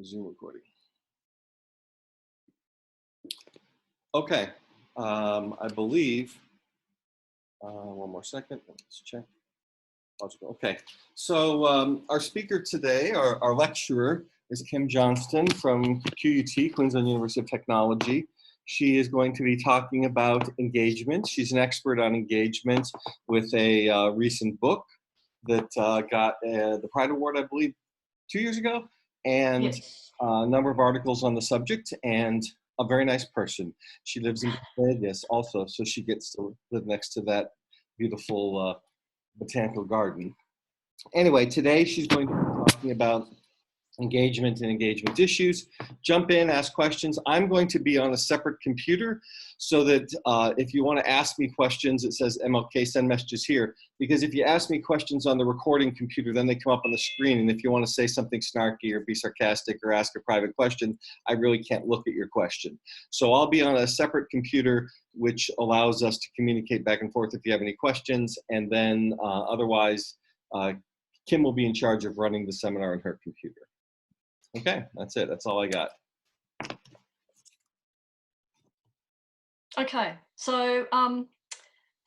Zoom recording. Okay, I believe, one more second, let's check. Okay, so our speaker today, our lecturer, is Kim Johnston from QUT, Queensland University of Technology. She is going to be talking about engagement. She's an expert on engagement with a recent book that got the Pride Award, I believe, 2 years ago, and yes. a number of articles on the subject, and a very nice person. She lives in Vegas also, so she gets to live next to that beautiful botanical garden. Anyway, today she's going to be talking about engagement and engagement issues. Jump in, ask questions. I'm going to be on a separate computer so that if you want to ask me questions, it says MLK, send messages here. Because if you ask me questions on the recording computer, then they come up on the screen. And if you want to say something snarky or be sarcastic or ask a private question, I really can't look at your question. So I'll be on a separate computer, which allows us to communicate back and forth if you have any questions. And then otherwise, Kim will be in charge of running the seminar on her computer. Okay, that's it. That's all I got. Okay, so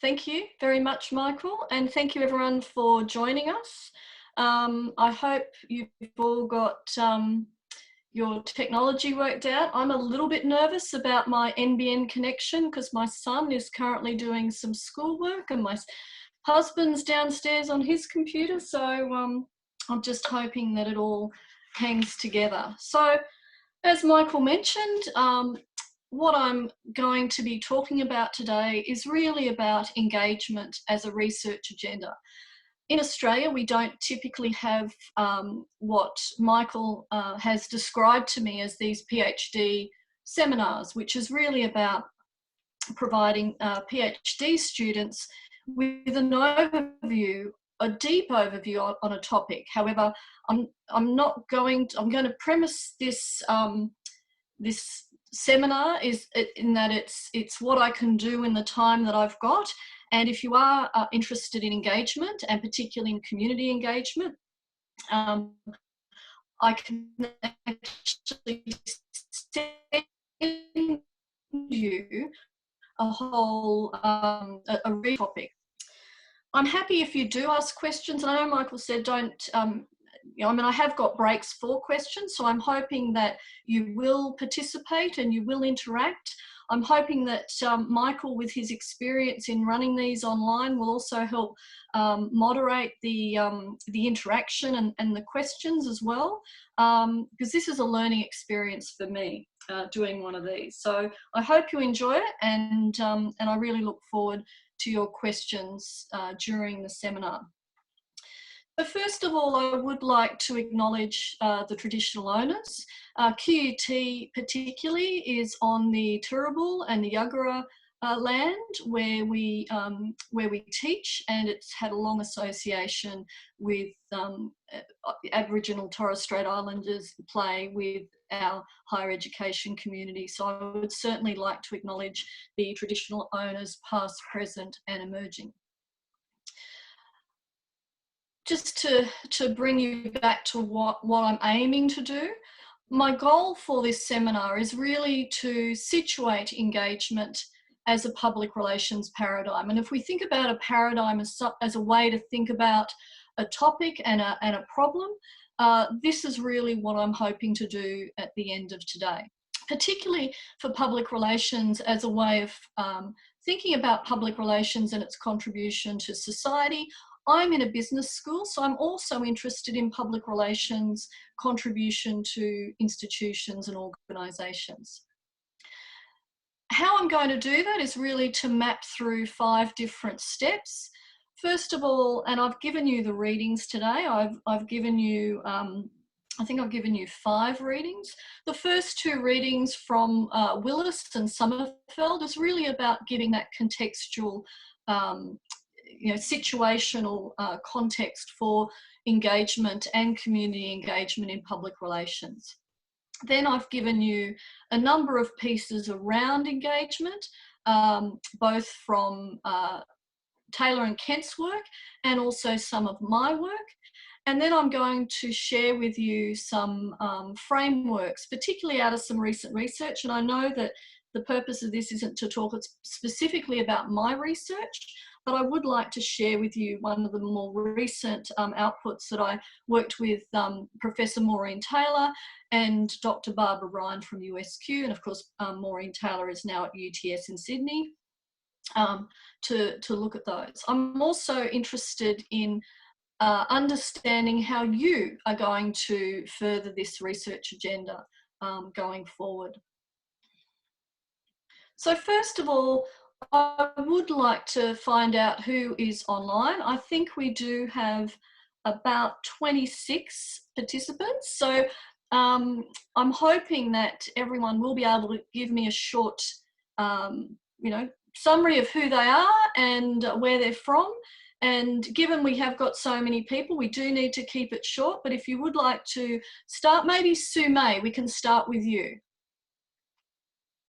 thank you very much, Michael, and thank you everyone for joining us. I hope you've all got your technology worked out. I'm a little bit nervous about my NBN connection because my son is currently doing some schoolwork and my husband's downstairs on his computer, so I'm just hoping that it all hangs together. So as Michael mentioned, what I'm going to be talking about today is really about engagement as a research agenda. In Australia, we don't typically have what Michael has described to me as these PhD seminars, which is really about providing PhD students with an overview, a deep overview on a topic. However, I'm going to premise this this seminar is in that it's what I can do in the time that I've got. And if you are interested in engagement, and particularly in community engagement, I can actually send you a whole a real topic. I'm happy if you do ask questions. And I know Michael said don't, you know, I mean, I have got breaks for questions, so I'm hoping that you will participate and you will interact. I'm hoping that Michael, with his experience in running these online, will also help moderate the interaction and the questions as well, because this is a learning experience for me doing one of these. So I hope you enjoy it, and I really look forward to your questions during the seminar. So first of all, I would like to acknowledge the traditional owners. QUT particularly is on the Turrbal and the Yuggera land where we teach, and it's had a long association with Aboriginal Torres Strait Islanders play with our higher education community. So I would certainly like to acknowledge the traditional owners, past, present and emerging. Just to bring you back to what I'm aiming to do, my goal for this seminar is really to situate engagement as a public relations paradigm. And if we think about a paradigm as a way to think about a topic and a problem, this is really what I'm hoping to do at the end of today, particularly for public relations as a way of thinking about public relations and its contribution to society. I'm in a business school, so I'm also interested in public relations contribution to institutions and organisations. How I'm going to do that is really to map through 5 different steps. First of all, and I've given you the readings today, I've given you, I think I've given you 5 readings. The first 2 readings from Willis and Sommerfeld is really about giving that contextual situational context for engagement and community engagement in public relations. Then I've given you a number of pieces around engagement, both from Taylor and Kent's work and also some of my work. And then I'm going to share with you some frameworks, particularly out of some recent research. And I know that the purpose of this isn't to talk specifically about my research, but I would like to share with you one of the more recent outputs that I worked with Professor Maureen Taylor and Dr. Barbara Ryan from USQ. And of course, Maureen Taylor is now at UTS in Sydney to look at those. I'm also interested in understanding how you are going to further this research agenda going forward. So first of all, I would like to find out who is online. I think we do have about 26 participants. So I'm hoping that everyone will be able to give me a short, summary of who they are and where they're from. And given we have got so many people, we do need to keep it short. But if you would like to start, maybe Sue May, we can start with you.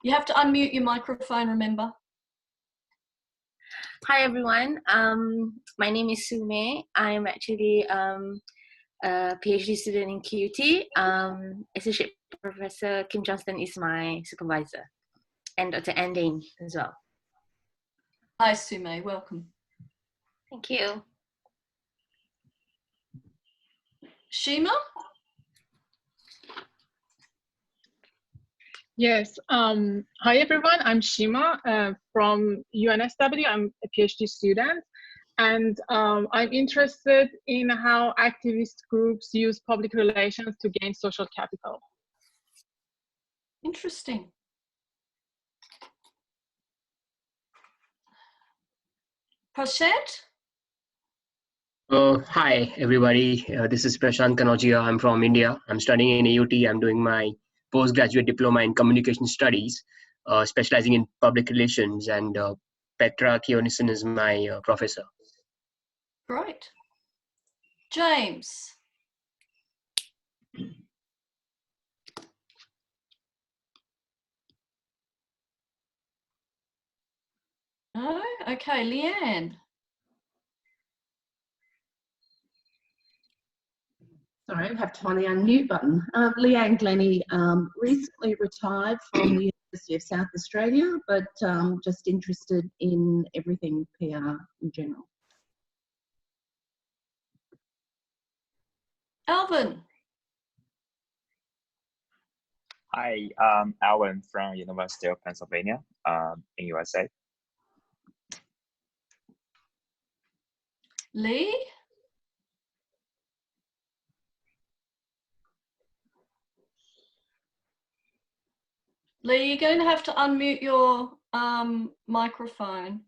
You have to unmute your microphone, remember. Hi everyone, my name is Sue May. I'm actually a PhD student in QUT. Associate Professor Kim Johnston is my supervisor, and Dr. Ann Dane as well. Hi Sue May, welcome. Thank you. Shima? Yes. Hi, everyone. I'm Shima from UNSW. I'm a PhD student, and I'm interested in how activist groups use public relations to gain social capital. Interesting. Prashant? Hi, everybody. This is Prashant Kanogia. I'm from India. I'm studying in AUT. I'm doing my postgraduate diploma in communication studies, specializing in public relations, and Petra Kionissen is my professor. Great. James? No? Okay, Leanne? Sorry, I have to find the unmute button. Leanne Glennie recently retired from the University of South Australia, but just interested in everything PR in general. Alvin? Hi, I'm Alvin from University of Pennsylvania in USA. Lee? Lee, you're going to have to unmute your microphone.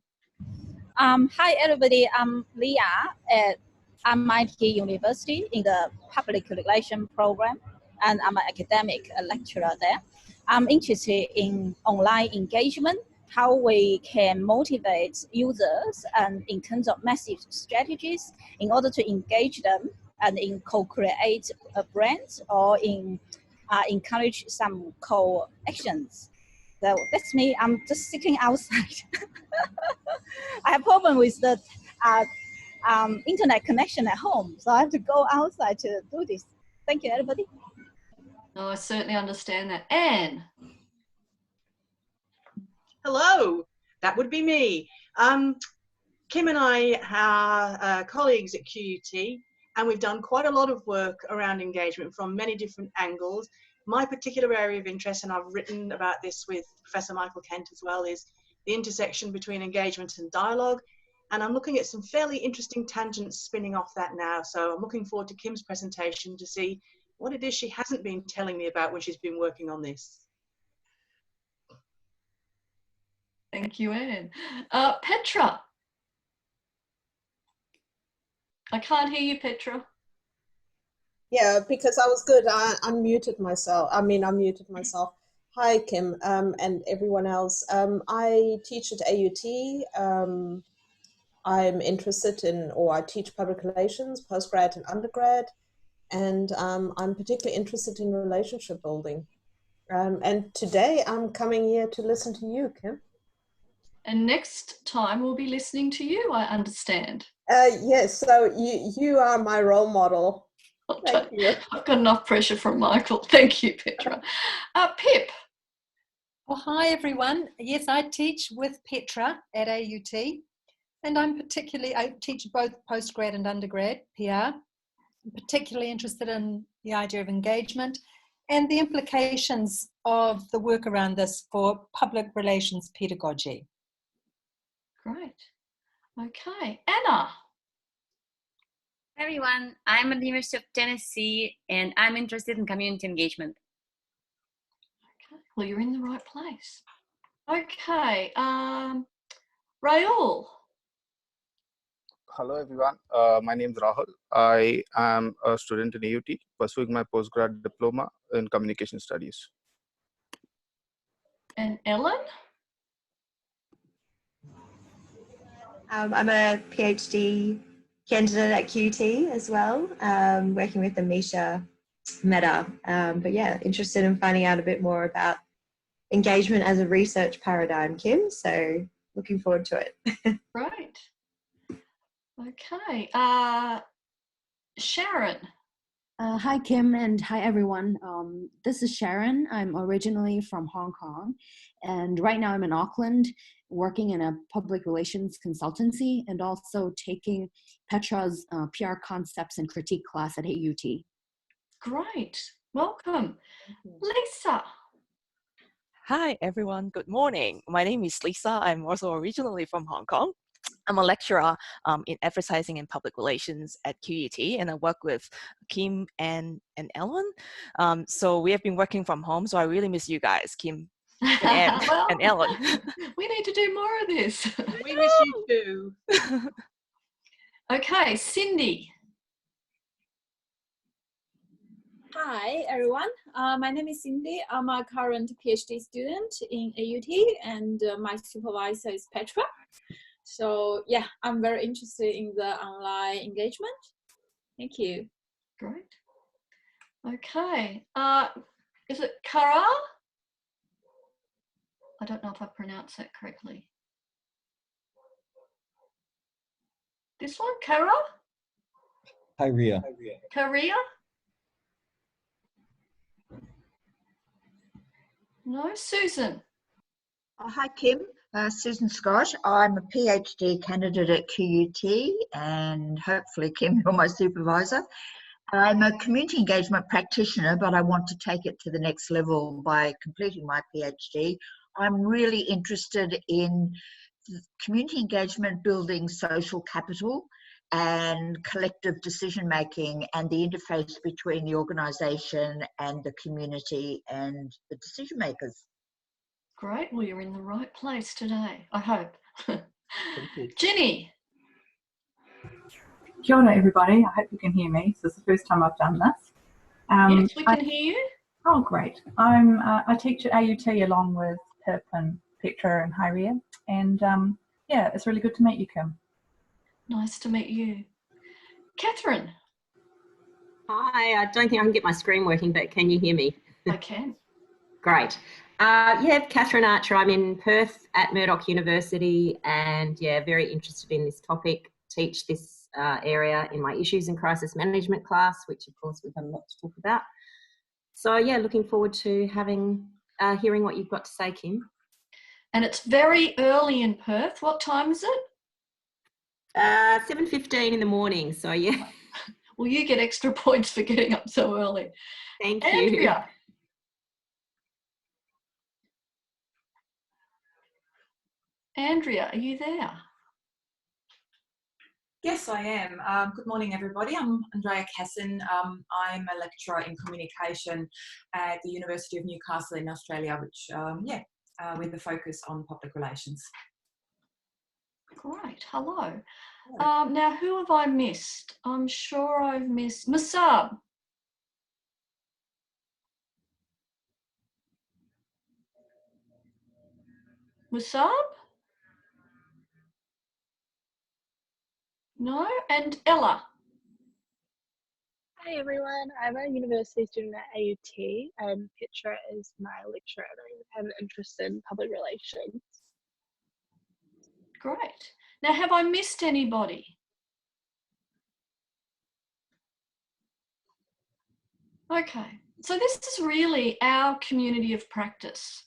Hi, everybody. I'm Leah at MIT University in the Public Relations program, and I'm an academic lecturer there. I'm interested in online engagement, how we can motivate users and in terms of message strategies in order to engage them and in co-create a brand or in encourage some co-actions. So that's me. I'm just sitting outside. I have problem with the internet connection at home, so I have to go outside to do this. Thank you, everybody. No, I certainly understand that. Anne? Hello, that would be me. Kim and I are colleagues at QUT, and we've done quite a lot of work around engagement from many different angles. My particular area of interest, and I've written about this with Professor Michael Kent as well, is the intersection between engagement and dialogue. And I'm looking at some fairly interesting tangents spinning off that now. So I'm looking forward to Kim's presentation to see what it is she hasn't been telling me about when she's been working on this. Thank you, Anne. Petra? I can't hear you, Petra. Yeah, because I was good. I unmuted myself. I muted myself. Hi, Kim, and everyone else. I teach at AUT. I'm interested in, or I teach public relations, postgrad and undergrad, and I'm particularly interested in relationship building. And today I'm coming here to listen to you, Kim. And next time we'll be listening to you, I understand. Yes, so you are my role model. Thank you. I've got enough pressure from Michael. Thank you, Petra. Pip. Well, hi everyone. Yes, I teach with Petra at AUT, and I teach both postgrad and undergrad PR. I'm particularly interested in the idea of engagement and the implications of the work around this for public relations pedagogy. Great. Okay, Anna. Hi everyone, I'm at the University of Tennessee and I'm interested in community engagement. Okay, well you're in the right place. Okay, Rahul. Hello everyone, my name is Rahul. I am a student in AUT pursuing my postgrad diploma in communication studies. And Ellen? I'm a PhD candidate at QT as well, working with the Misha Meta. But yeah, interested in finding out a bit more about engagement as a research paradigm, Kim. So looking forward to it. Right. Okay. Sharon. Hi, Kim, and hi, everyone. This is Sharon. I'm originally from Hong Kong, and right now I'm in Auckland, working in a public relations consultancy and also taking Petra's PR concepts and critique class at AUT. Great. Welcome. Lisa. Hi, everyone. Good morning. My name is Lisa. I'm also originally from Hong Kong. I'm a lecturer in advertising and public relations at QUT, and I work with Kim and Ellen. So we have been working from home, so I really miss you guys, Kim and, well, and Ellen. We need to do more of this. We miss you too. Okay, Cindy. Hi, everyone. My name is Cindy. I'm a current PhD student in AUT, and my supervisor is Petra. So yeah, I'm very interested in the online engagement. Thank you. Great. Okay. Is it Kara? I don't know if I pronounced that correctly. This one, Kara? Kyria. Korea? No, Susan. Hi, Kim. Susan Scott. I'm a PhD candidate at QUT, and hopefully, Kim, you're my supervisor. I'm a community engagement practitioner, but I want to take it to the next level by completing my PhD. I'm really interested in community engagement, building social capital and collective decision making, and the interface between the organisation and the community and the decision makers. Great. Well, you're in the right place today, I hope. Jenny. Kia ora, everybody. I hope you can hear me. This is the first time I've done this. Yes, we can hear you. Oh, great. I teach at AUT along with Pip and Petra and Hyria. And yeah, it's really good to meet you, Kim. Nice to meet you. Catherine. Hi, I don't think I can get my screen working, but can you hear me? I can. Great. Yeah, Catherine Archer. I'm in Perth at Murdoch University, and yeah, very interested in this topic. Teach this area in my issues and crisis management class, which of course we've had a lot to talk about. So yeah, looking forward to hearing what you've got to say, Kim. And it's very early in Perth. What time is it? 7:15 in the morning. So yeah. Well, you get extra points for getting up so early. Thank you. Andrea. Andrea, are you there? Yes, I am. Good morning, everybody. I'm Andrea Casson. I'm a lecturer in communication at the University of Newcastle in Australia, which, with a focus on public relations. Great. Hello. Now, who have I missed? I'm sure I've missed Masab. Masab? No? And Ella? Hi everyone, I'm a university student at AUT and Petra is my lecturer and I have an interest in public relations. Great. Now, have I missed anybody? Okay, so this is really our community of practice.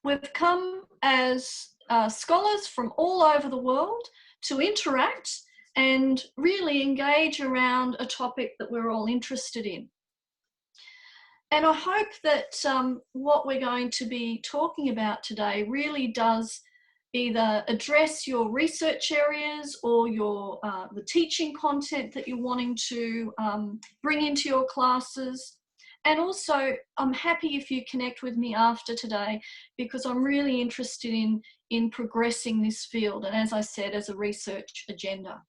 We've come as scholars from all over the world to interact and really engage around a topic that we're all interested in. And I hope that what we're going to be talking about today really does either address your research areas or your the teaching content that you're wanting to bring into your classes. And also, I'm happy if you connect with me after today, because I'm really interested in progressing this field, and as I said, as a research agenda.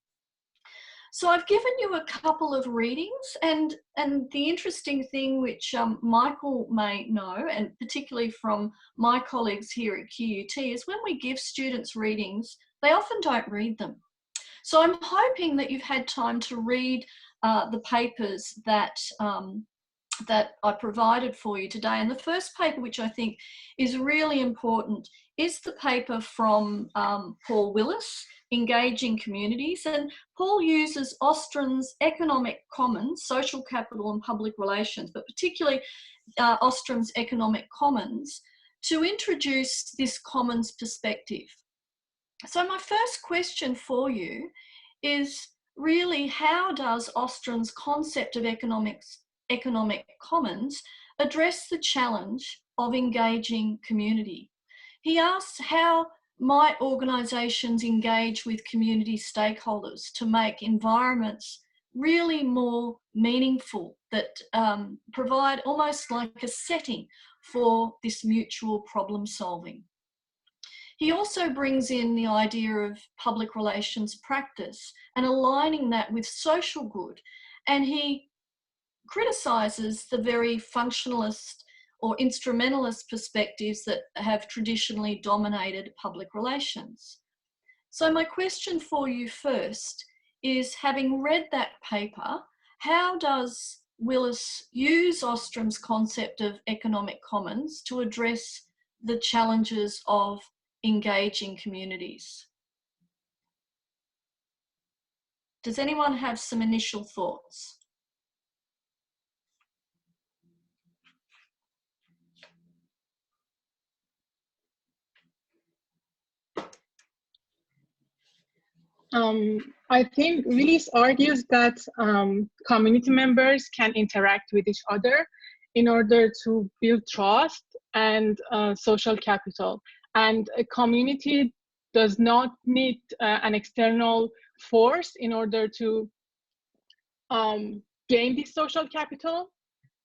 So I've given you a couple of readings, and the interesting thing which Michael may know, and particularly from my colleagues here at QUT, is when we give students readings, they often don't read them. So I'm hoping that you've had time to read the papers that that I provided for you today. And the first paper, which I think is really important, is the paper from Paul Willis, Engaging Communities. And Paul uses Ostrom's economic commons, social capital and public relations, but particularly Ostrom's economic commons, to introduce this commons perspective. So my first question for you is really, how does Ostrom's concept of economic commons address the challenge of engaging community? He asks, how might organisations engage with community stakeholders to make environments really more meaningful, that provide almost like a setting for this mutual problem solving? He also brings in the idea of public relations practice and aligning that with social good, and he criticises the very functionalist or instrumentalist perspectives that have traditionally dominated public relations. So my question for you first is, having read that paper, how does Willis use Ostrom's concept of economic commons to address the challenges of engaging communities? Does anyone have some initial thoughts? I think Willis argues that community members can interact with each other in order to build trust and social capital. And a community does not need an external force in order to gain this social capital.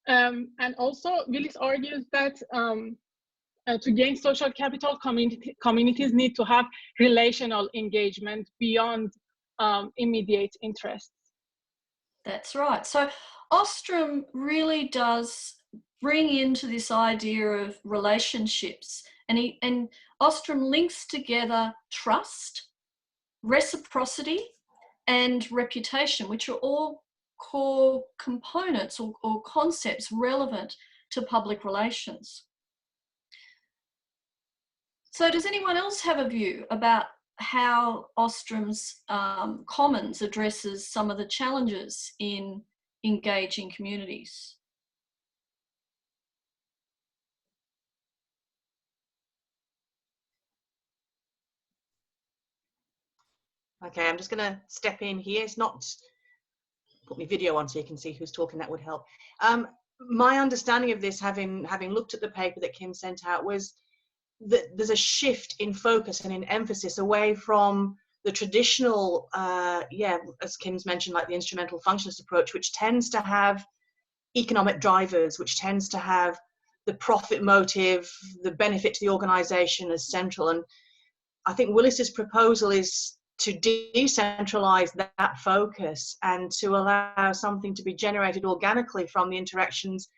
And also, Willis argues that to gain social capital, communities need to have relational engagement beyond immediate interests. That's right. So Ostrom really does bring into this idea of relationships, and Ostrom links together trust, reciprocity, and reputation, which are all core components or concepts relevant to public relations. So does anyone else have a view about how Ostrom's commons addresses some of the challenges in engaging communities? Okay, I'm just going to step in here. It's not put my video on so you can see who's talking. That would help. My understanding of this, having looked at the paper that Kim sent out, was that there's a shift in focus and in emphasis away from the traditional, as Kim's mentioned, like the instrumental functionalist approach, which tends to have economic drivers, which tends to have the profit motive, the benefit to the organization as central. And I think Willis's proposal is to decentralize that focus and to allow something to be generated organically from the interactions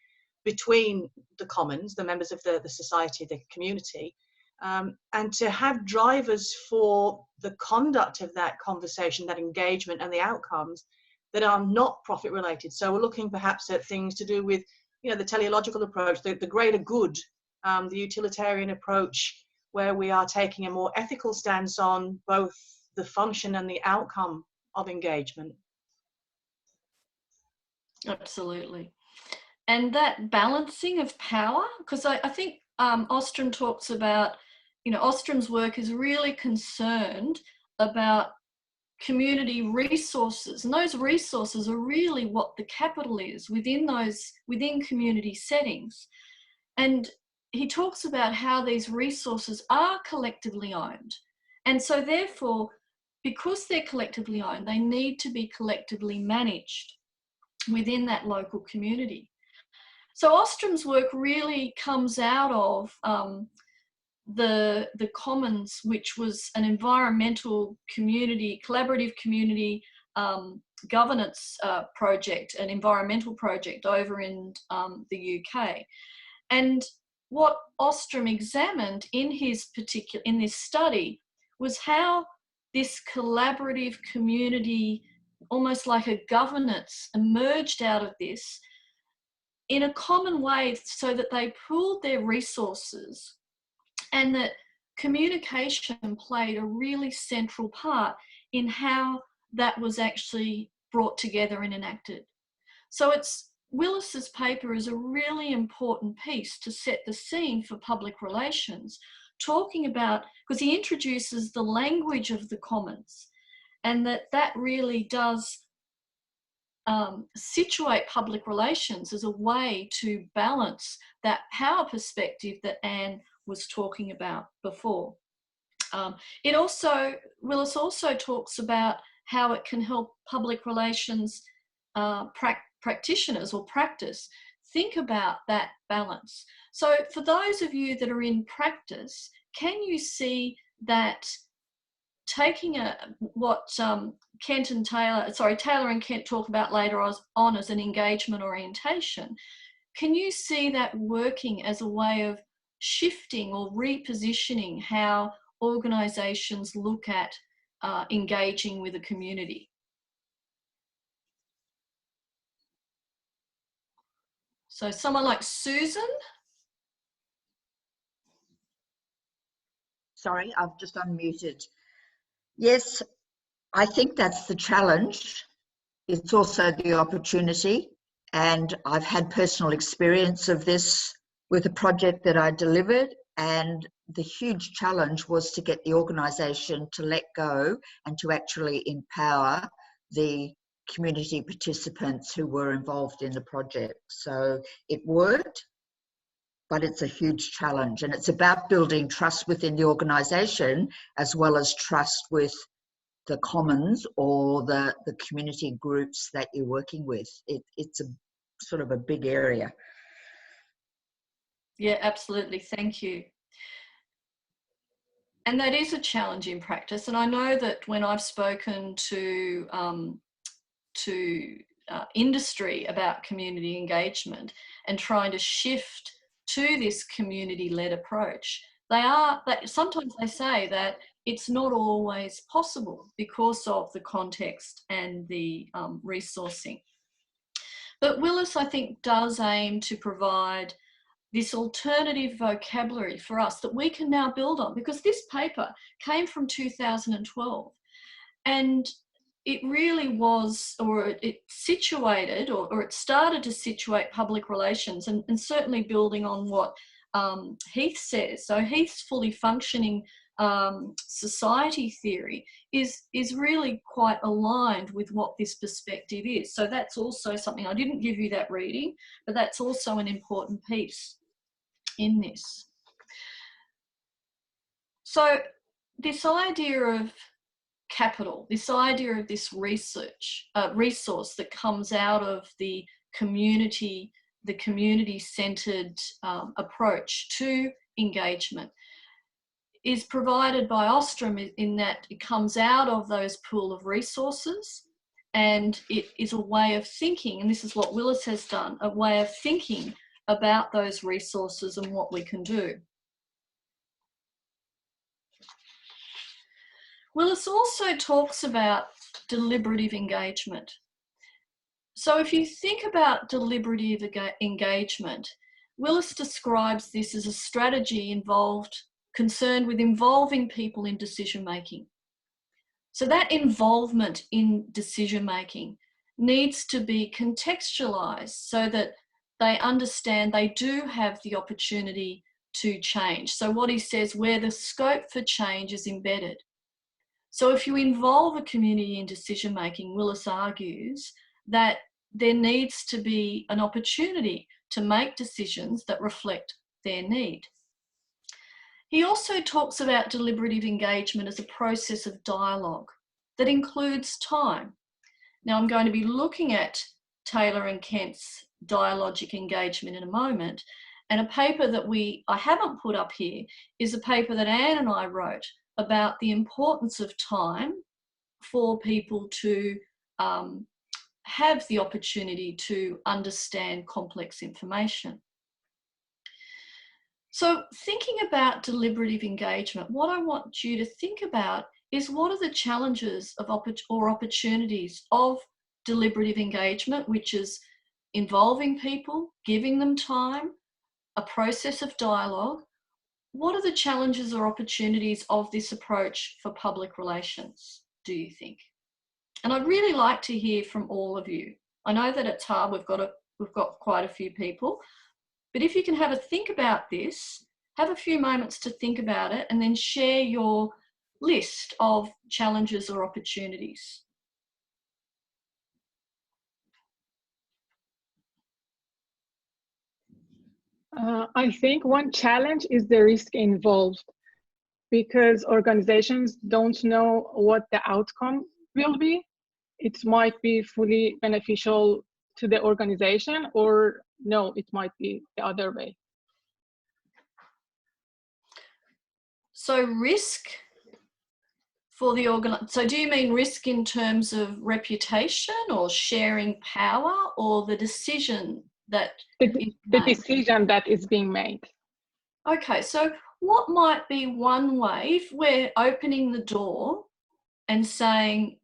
between the commons, the members of the society, the community, and to have drivers for the conduct of that conversation, that engagement, and the outcomes that are not profit related. So we're looking perhaps at things to do with, the teleological approach, the greater good, the utilitarian approach, where we are taking a more ethical stance on both the function and the outcome of engagement. Absolutely. And that balancing of power, because I think Ostrom talks about, Ostrom's work is really concerned about community resources, and those resources are really what the capital is within community settings. And he talks about how these resources are collectively owned, and so therefore, because they're collectively owned, they need to be collectively managed within that local community. So Ostrom's work really comes out of the Commons, which was an environmental community, collaborative community governance project, an environmental project over in the UK. And what Ostrom examined in this study was how this collaborative community, almost like a governance, emerged out of this in a common way, so that they pooled their resources, and that communication played a really central part in how that was actually brought together and enacted. So Willis's paper is a really important piece to set the scene for public relations, talking about, because he introduces the language of the commons, and that really does situate public relations as a way to balance that power perspective that Anne was talking about before. Willis also talks about how it can help public relations practitioners or practice think about that balance. So for those of you that are in practice, can you see that taking what Taylor and Kent talk about later on as an engagement orientation, can you see that working as a way of shifting or repositioning how organisations look at engaging with a community? So someone like Susan? Sorry, I've just unmuted. Yes, I think that's the challenge. It's also the opportunity. And I've had personal experience of this with a project that I delivered. And the huge challenge was to get the organisation to let go and to actually empower the community participants who were involved in the project. So it worked, but it's a huge challenge. And it's about building trust within the organisation as well as trust with the commons or the community groups that you're working with. It's a sort of a big area. Yeah, absolutely. Thank you. And that is a challenge in practice. And I know that when I've spoken to industry about community engagement and trying to shift to this community-led approach, sometimes they say that it's not always possible because of the context and the resourcing. But Willis, I think, does aim to provide this alternative vocabulary for us that we can now build on, because this paper came from 2012 and it really was, or it situated, or it started to situate public relations, and certainly building on what Heath says. So Heath's fully functioning society theory is really quite aligned with what this perspective is. So that's also something, I didn't give you that reading, but that's also an important piece in this. So this idea of capital, this idea of this resource that comes out of the community-centered approach to engagement is provided by Ostrom in that it comes out of those pool of resources, and it is a way of thinking, and this is what Willis has done, a way of thinking about those resources and what we can do. Willis also talks about deliberative engagement. So if you think about deliberative engagement, Willis describes this as a strategy involved concerned with involving people in decision making. So that involvement in decision making needs to be contextualized so that they understand they do have the opportunity to change. So what he says, where the scope for change is embedded. So if you involve a community in decision making, Willis argues that there needs to be an opportunity to make decisions that reflect their need. He also talks about deliberative engagement as a process of dialogue that includes time. Now I'm going to be looking at Taylor and Kent's Dialogic engagement in a moment, and a paper that I haven't put up here is a paper that Anne and I wrote about the importance of time for people to have the opportunity to understand complex information. So thinking about deliberative engagement, what I want you to think about is what are the challenges of or opportunities of deliberative engagement, which is involving people, giving them time, a process of dialogue. What are the challenges or opportunities of this approach for public relations, do you think? And I'd really like to hear from all of you. I know that it's hard, we've got quite a few people, but if you can have a think about this, have a few moments to think about it, and then share your list of challenges or opportunities. I think one challenge is the risk involved, because organizations don't know what the outcome will be. It might be fully beneficial to the organization, or no, it might be the other way. So risk for the so do you mean risk in terms of reputation or sharing power, or the decision that the decision that is being made? Okay, so what might be one way, if we're opening the door and saying,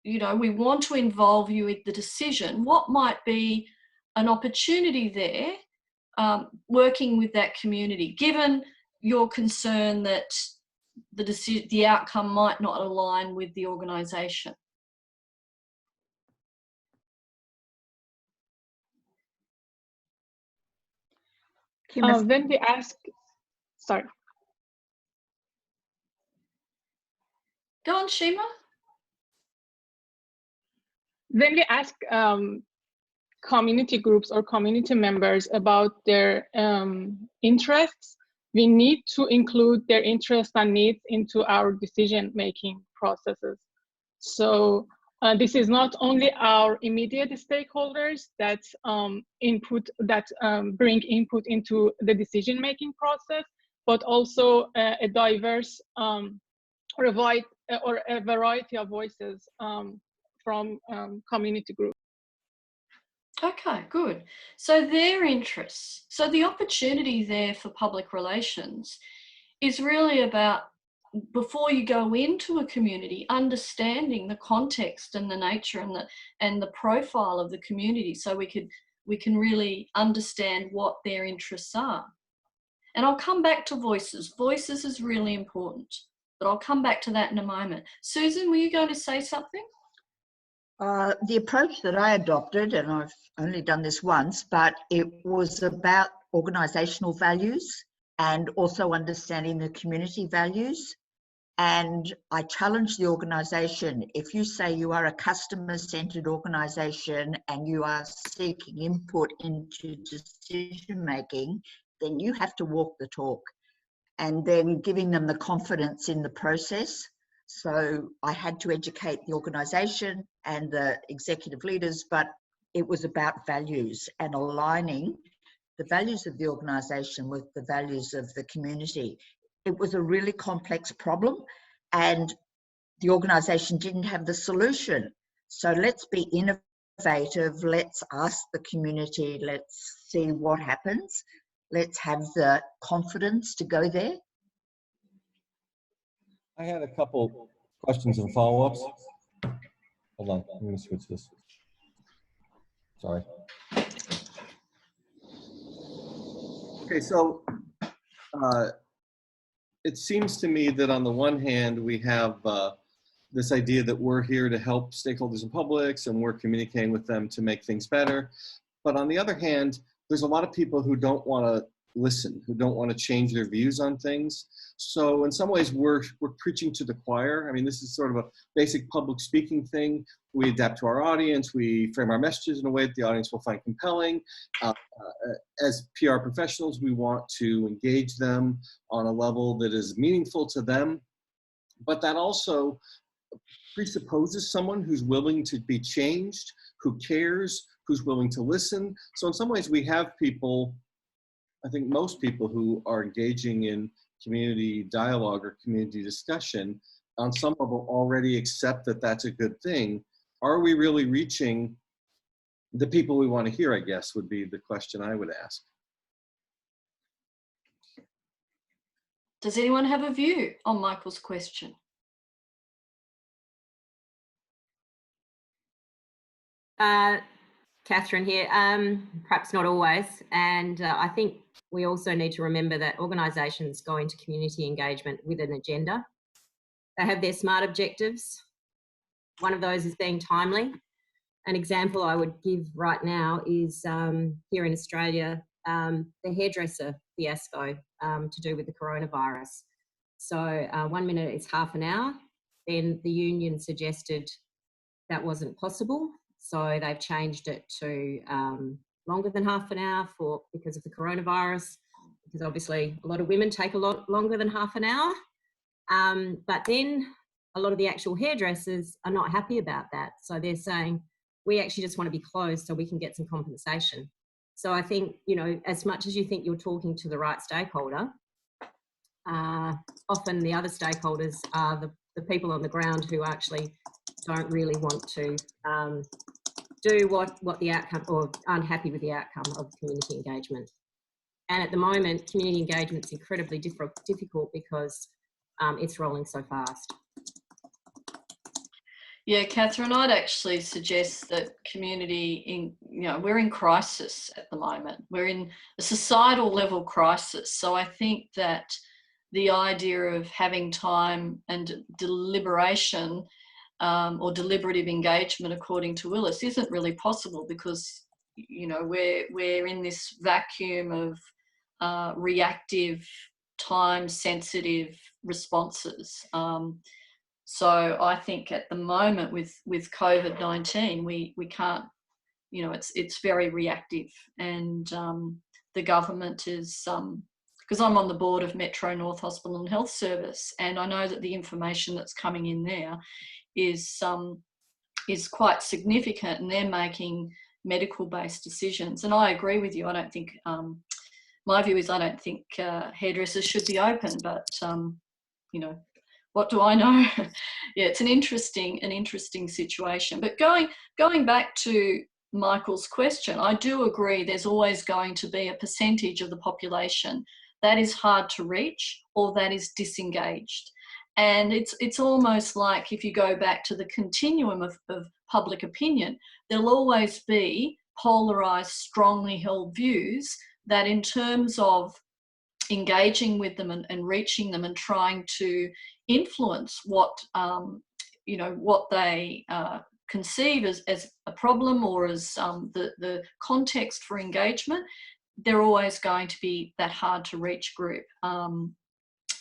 you know, we want to involve you with the decision, what might be an opportunity there, working with that community, given your concern that the outcome might not align with the organisation? When we ask, sorry. Go on, Shima. When we ask community groups or community members about their interests, we need to include their interests and needs into our decision-making processes. So this is not only our immediate stakeholders that bring input into the decision-making process, but also a diverse or a variety of voices from community groups. Okay, good. So their interests. So the opportunity there for public relations is really about, before you go into a community, understanding the context and the nature and the profile of the community, so we can really understand what their interests are. And I'll come back to voices. Voices is really important, but I'll come back to that in a moment. Susan, were you going to say something? The approach that I adopted, and I've only done this once, but it was about organisational values and also understanding the community values. And I challenge the organisation. If you say you are a customer-centred organisation and you are seeking input into decision-making, then you have to walk the talk, and then giving them the confidence in the process. So I had to educate the organisation and the executive leaders, but it was about values and aligning the values of the organisation with the values of the community. It was a really complex problem, and the organisation didn't have the solution. So let's be innovative. Let's ask the community. Let's see what happens. Let's have the confidence to go there. I had a couple questions and follow-ups. Hold on, I'm going to switch this. Sorry. Okay, so it seems to me that on the one hand, we have this idea that we're here to help stakeholders and publics and we're communicating with them to make things better. But on the other hand, there's a lot of people who don't want to listen, who don't want to change their views on things. So in some ways, we're preaching to the choir. I mean, this is sort of a basic public speaking thing. We adapt to our audience. We frame our messages in a way that the audience will find compelling. As PR professionals, we want to engage them on a level that is meaningful to them. But that also presupposes someone who's willing to be changed, who cares, who's willing to listen. So in some ways, we have people, I think most people who are engaging in community dialogue or community discussion on some level already accept that that's a good thing. Are we really reaching the people we want to hear, I guess, would be the question I would ask. Does anyone have a view on Michael's question? Catherine here. Perhaps not always. And I think we also need to remember that organisations go into community engagement with an agenda. They have their SMART objectives. One of those is being timely. An example I would give right now is here in Australia, the hairdresser fiasco to do with the coronavirus. So 1 minute it's half an hour. Then the union suggested that wasn't possible. So they've changed it to longer than half an hour because of the coronavirus, because obviously a lot of women take a lot longer than half an hour. But then a lot of the actual hairdressers are not happy about that. So they're saying, we actually just want to be closed so we can get some compensation. So I think, you know, as much as you think you're talking to the right stakeholder, often the other stakeholders are the people on the ground who actually don't really want to do what the outcome, or aren't happy with the outcome of community engagement. And at the moment, community engagement is incredibly difficult because it's rolling so fast. Yeah, Catherine, I'd actually suggest that we're in crisis at the moment. We're in a societal level crisis. So I think that the idea of having time and deliberation or deliberative engagement, according to Willis, isn't really possible because, you know, we're in this vacuum of reactive, time-sensitive responses. So I think at the moment with COVID-19, we can't, you know, it's very reactive, and the government is, because I'm on the board of Metro North Hospital and Health Service, and I know that the information that's coming in there is quite significant, and they're making medical-based decisions. And I agree with you. I don't think, my view is I don't think hairdressers should be open, but you know, what do I know? Yeah, it's an interesting situation. But going back to Michael's question, I do agree there's always going to be a percentage of the population that is hard to reach or that is disengaged. And it's almost like if you go back to the continuum of public opinion, there'll always be polarised, strongly held views that in terms of engaging with them and reaching them and trying to influence what they conceive as a problem or as the context for engagement, they're always going to be that hard to reach group.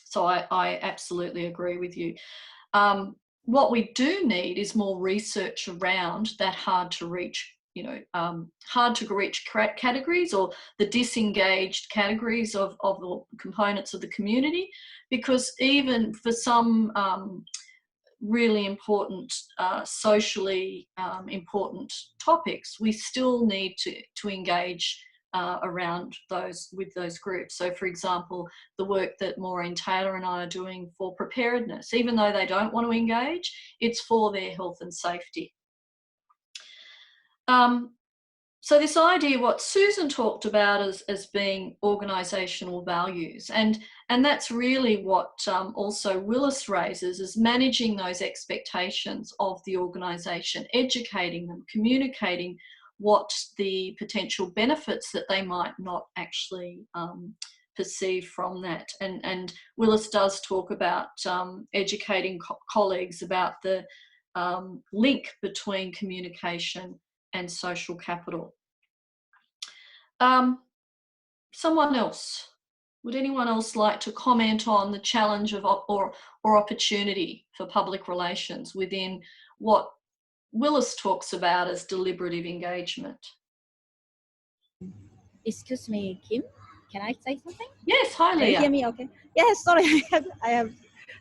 So I absolutely agree with you. What we do need is more research around that hard to reach, hard to reach categories or the disengaged categories of the components of the community, because even for some really important, socially important topics, we still need to engage around with those groups. So for example, the work that Maureen Taylor and I are doing for preparedness, even though they don't want to engage, it's for their health and safety. So this idea, what Susan talked about as being organisational values, and that's really what also Willis raises, is managing those expectations of the organisation, educating them, communicating what the potential benefits that they might not actually perceive from that. And Willis does talk about educating colleagues about the link between communication and social capital. Someone else? Would anyone else like to comment on the challenge of or opportunity for public relations within what Willis talks about as deliberative engagement? Excuse me, Kim. Can I say something? Yes, hi, Leah. Can you hear me okay? Yes, sorry,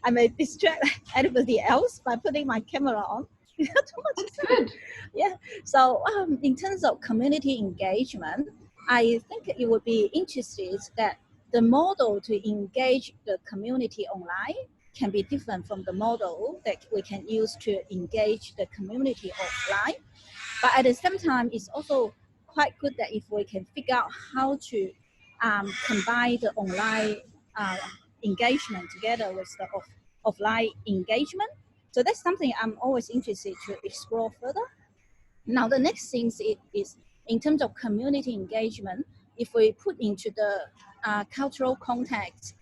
I may distract everybody else by putting my camera on. Too much. That's good. Yeah, so in terms of community engagement, I think it would be interesting that the model to engage the community online can be different from the model that we can use to engage the community offline. But at the same time, it's also quite good that if we can figure out how to combine the online engagement together with the offline engagement. So that's something I'm always interested to explore further. Now, the next thing is in terms of community engagement, if we put into the cultural context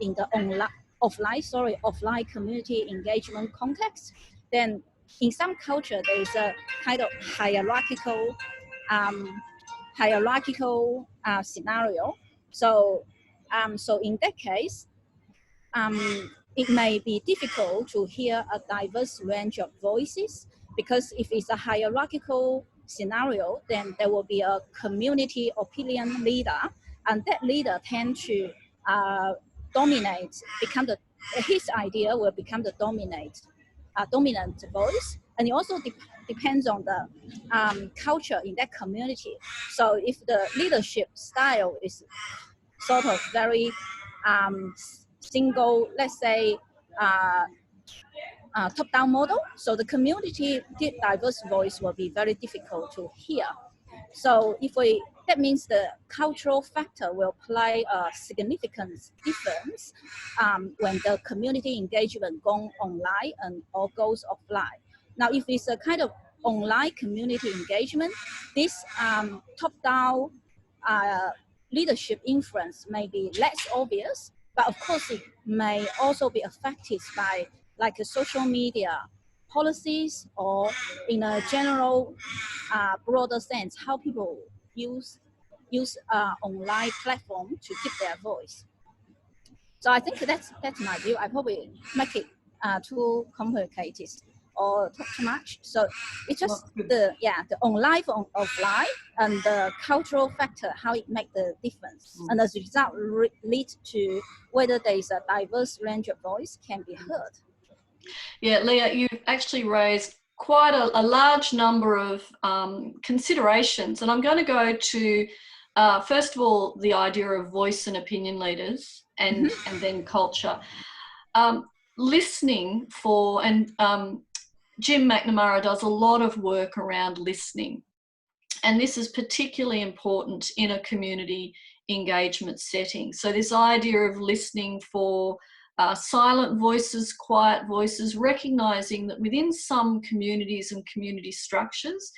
in the offline community engagement context, then in some culture there is a kind of hierarchical scenario. So in that case, it may be difficult to hear a diverse range of voices, because if it's a hierarchical scenario, then there will be a community opinion leader, and that leader tend to dominate, his idea will become the dominant voice. And it also depends on the culture in that community. So if the leadership style is sort of very single, let's say, top-down model, so the community diverse voice will be very difficult to hear. So that means the cultural factor will play a significant difference when the community engagement goes online or goes offline. Now, if it's a kind of online community engagement, this top-down leadership influence may be less obvious, but of course it may also be affected by like a social media policies, or in a general broader sense, how people use online platform to give their voice. So I think that's my view. I probably make it too complicated or talk too much. So it's just the online from offline and the cultural factor, how it makes the difference. And as a result, lead to whether there is a diverse range of voice can be heard. Yeah, Leah, you've actually raised quite a large number of considerations, and I'm going to go to first of all the idea of voice and opinion leaders, and then culture. Listening for, and Jim McNamara does a lot of work around listening, and this is particularly important in a community engagement setting. So this idea of listening for silent voices, quiet voices, recognising that within some communities and community structures,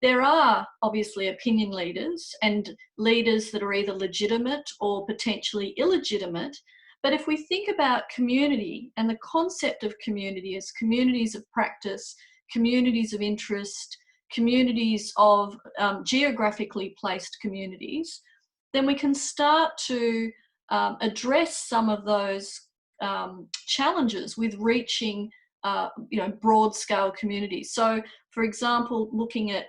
there are obviously opinion leaders and leaders that are either legitimate or potentially illegitimate. But if we think about community and the concept of community as communities of practice, communities of interest, communities of geographically placed communities, then we can start to address some of those challenges with reaching broad scale communities. So for example, looking at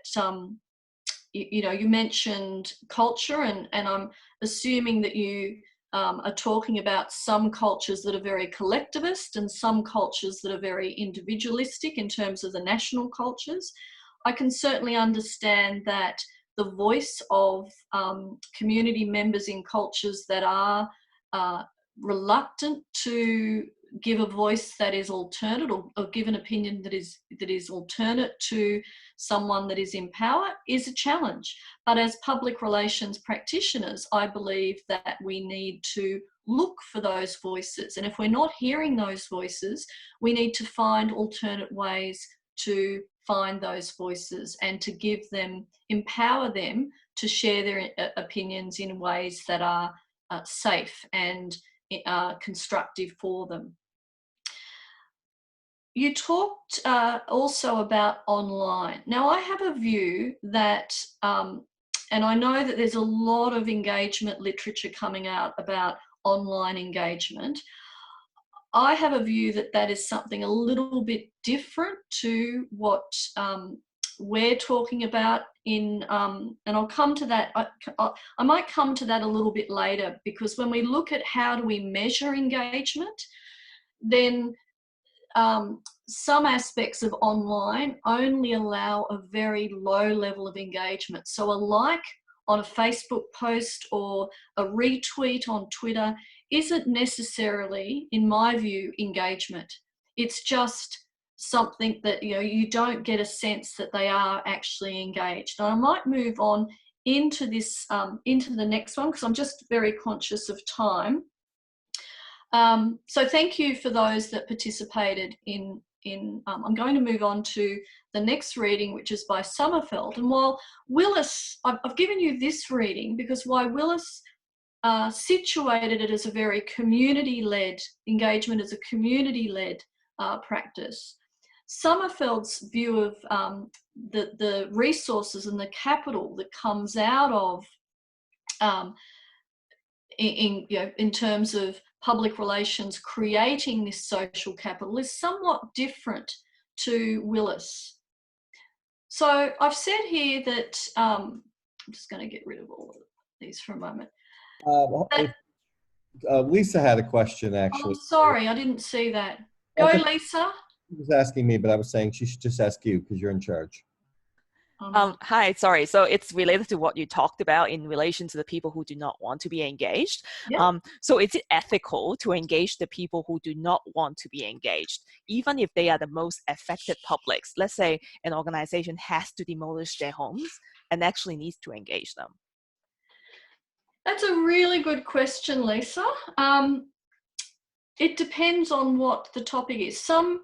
you mentioned culture, and I'm assuming that you are talking about some cultures that are very collectivist and some cultures that are very individualistic in terms of the national cultures. I can certainly understand that the voice of community members in cultures that are reluctant to give a voice that is alternate, or give an opinion that is alternate to someone that is in power, is a challenge. But as public relations practitioners, I believe that we need to look for those voices, and if we're not hearing those voices, we need to find alternate ways to find those voices and to give them, empower them to share their opinions in ways that are safe and constructive for them. You talked also about online. Now, I have a view that, and I know that there's a lot of engagement literature coming out about online engagement. I have a view that that is something a little bit different to what we're talking about in, and I'll come to that, I might come to that a little bit later, because when we look at how do we measure engagement, then some aspects of online only allow a very low level of engagement. So a like on a Facebook post or a retweet on Twitter isn't necessarily, in my view, engagement. It's just something that, you know, you don't get a sense that they are actually engaged. And I might move on into this, into the next one, because I'm just very conscious of time. So thank you for those that participated in I'm going to move on to the next reading, which is by Sommerfeld. And while Willis, I've given you this reading because while Willis situated it as a very community-led engagement, as a community-led practice, Sommerfeld's view of the resources and the capital that comes out of in terms of public relations creating this social capital is somewhat different to Willis. So I've said here that, I'm just going to get rid of all of these for a moment. Lisa had a question, actually. Oh, sorry, I didn't see that. Go, Lisa. She was asking me, but I was saying she should just ask you because you're in charge. Hi, sorry. So it's related to what you talked about in relation to the people who do not want to be engaged. Yeah. So is it ethical to engage the people who do not want to be engaged, even if they are the most affected publics? Let's say an organization has to demolish their homes and actually needs to engage them. That's a really good question, Lisa. It depends on what the topic is. Some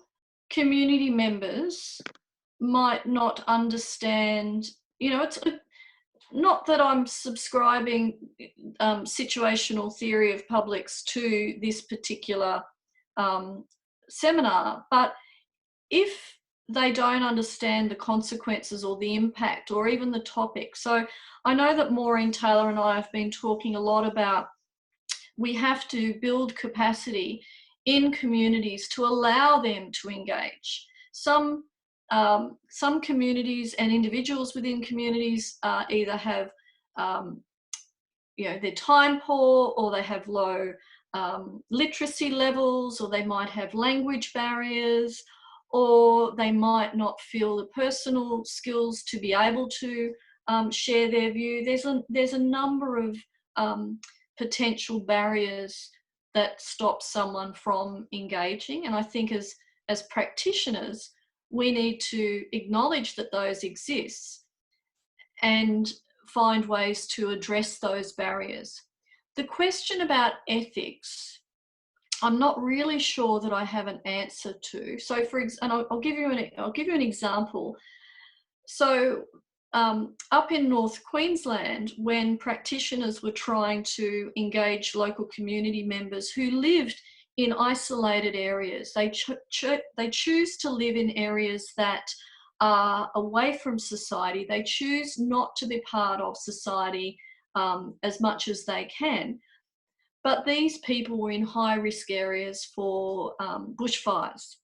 community members might not understand, you know, it's not that I'm subscribing situational theory of publics to this particular seminar, but if they don't understand the consequences or the impact or even the topic. So I know that Maureen Taylor and I have been talking a lot about we have to build capacity in communities to allow them to engage. Some communities and individuals within communities either have, you know, they're time poor, or they have low literacy levels, or they might have language barriers, or they might not feel the personal skills to be able to share their view. There's a number of potential barriers that stop someone from engaging, and I think as practitioners, we need to acknowledge that those exist and find ways to address those barriers. The question about ethics, I'm not really sure that I have an answer to. So, and I'll give you an example. So, up in North Queensland, when practitioners were trying to engage local community members who lived in isolated areas, they choose to live in areas that are away from society. They choose not to be part of society as much as they can. But these people were in high-risk areas for bushfires.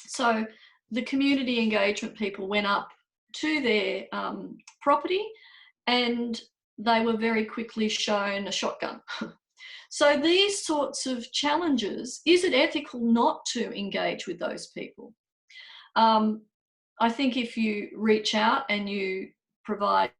So the community engagement people went up to their property and they were very quickly shown a shotgun. So these sorts of challenges, is it ethical not to engage with those people? I think if you reach out and you provide,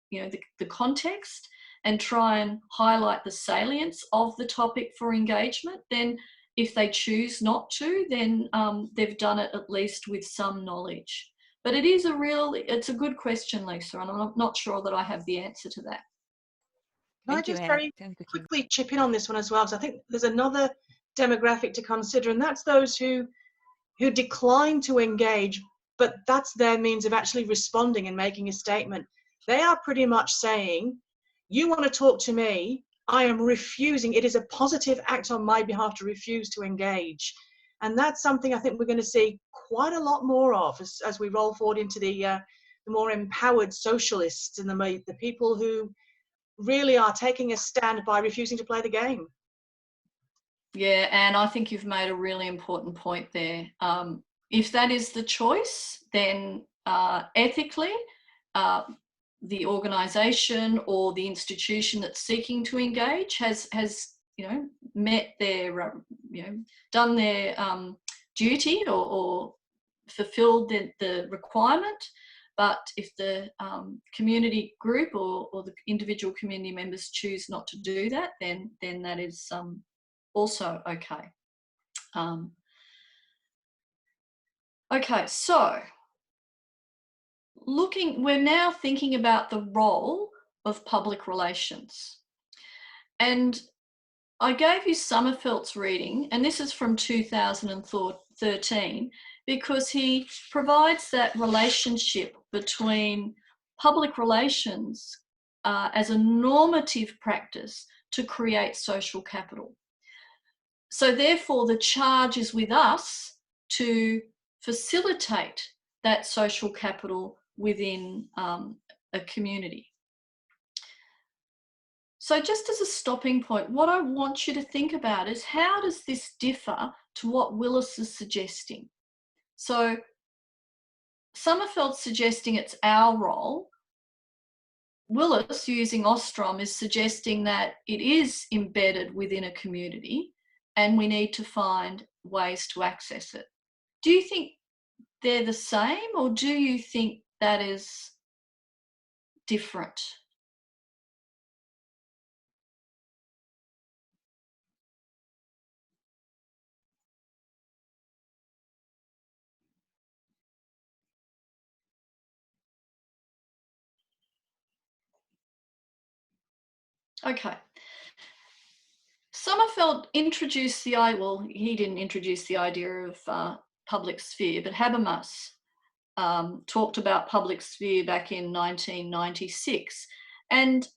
you know, the context and try and highlight the salience of the topic for engagement, then if they choose not to, then they've done it at least with some knowledge. But it's a good question, Lisa, and I'm not sure that I have the answer to that. Can I just very quickly chip in on this one as well? Because I think there's another demographic to consider, and that's those who decline to engage, but that's their means of actually responding and making a statement. They are pretty much saying, you want to talk to me, I am refusing. It is a positive act on my behalf to refuse to engage. And that's something I think we're going to see quite a lot more of as we roll forward into the more empowered socialists and the people who really are taking a stand by refusing to play the game. Yeah, and I think you've made a really important point there. If that is the choice, then ethically, the organisation or the institution that's seeking to engage has met their done their duty or fulfilled the requirement. But if the community group or the individual community members choose not to do that, then that is also okay. Okay, so we're now thinking about the role of public relations. And I gave you Sommerfeld's reading, and this is from 2013, because he provides that relationship between public relations as a normative practice to create social capital. So therefore, the charge is with us to facilitate that social capital within a community. So just as a stopping point, what I want you to think about is how does this differ to what Willis is suggesting? So Sommerfeld's suggesting it's our role. Willis, using Ostrom, is suggesting that it is embedded within a community and we need to find ways to access it. Do you think they're the same, or do you think that is different? Okay. Sommerfeld introduced the idea, well, he didn't introduce the idea of public sphere, but Habermas talked about public sphere back in 1996. And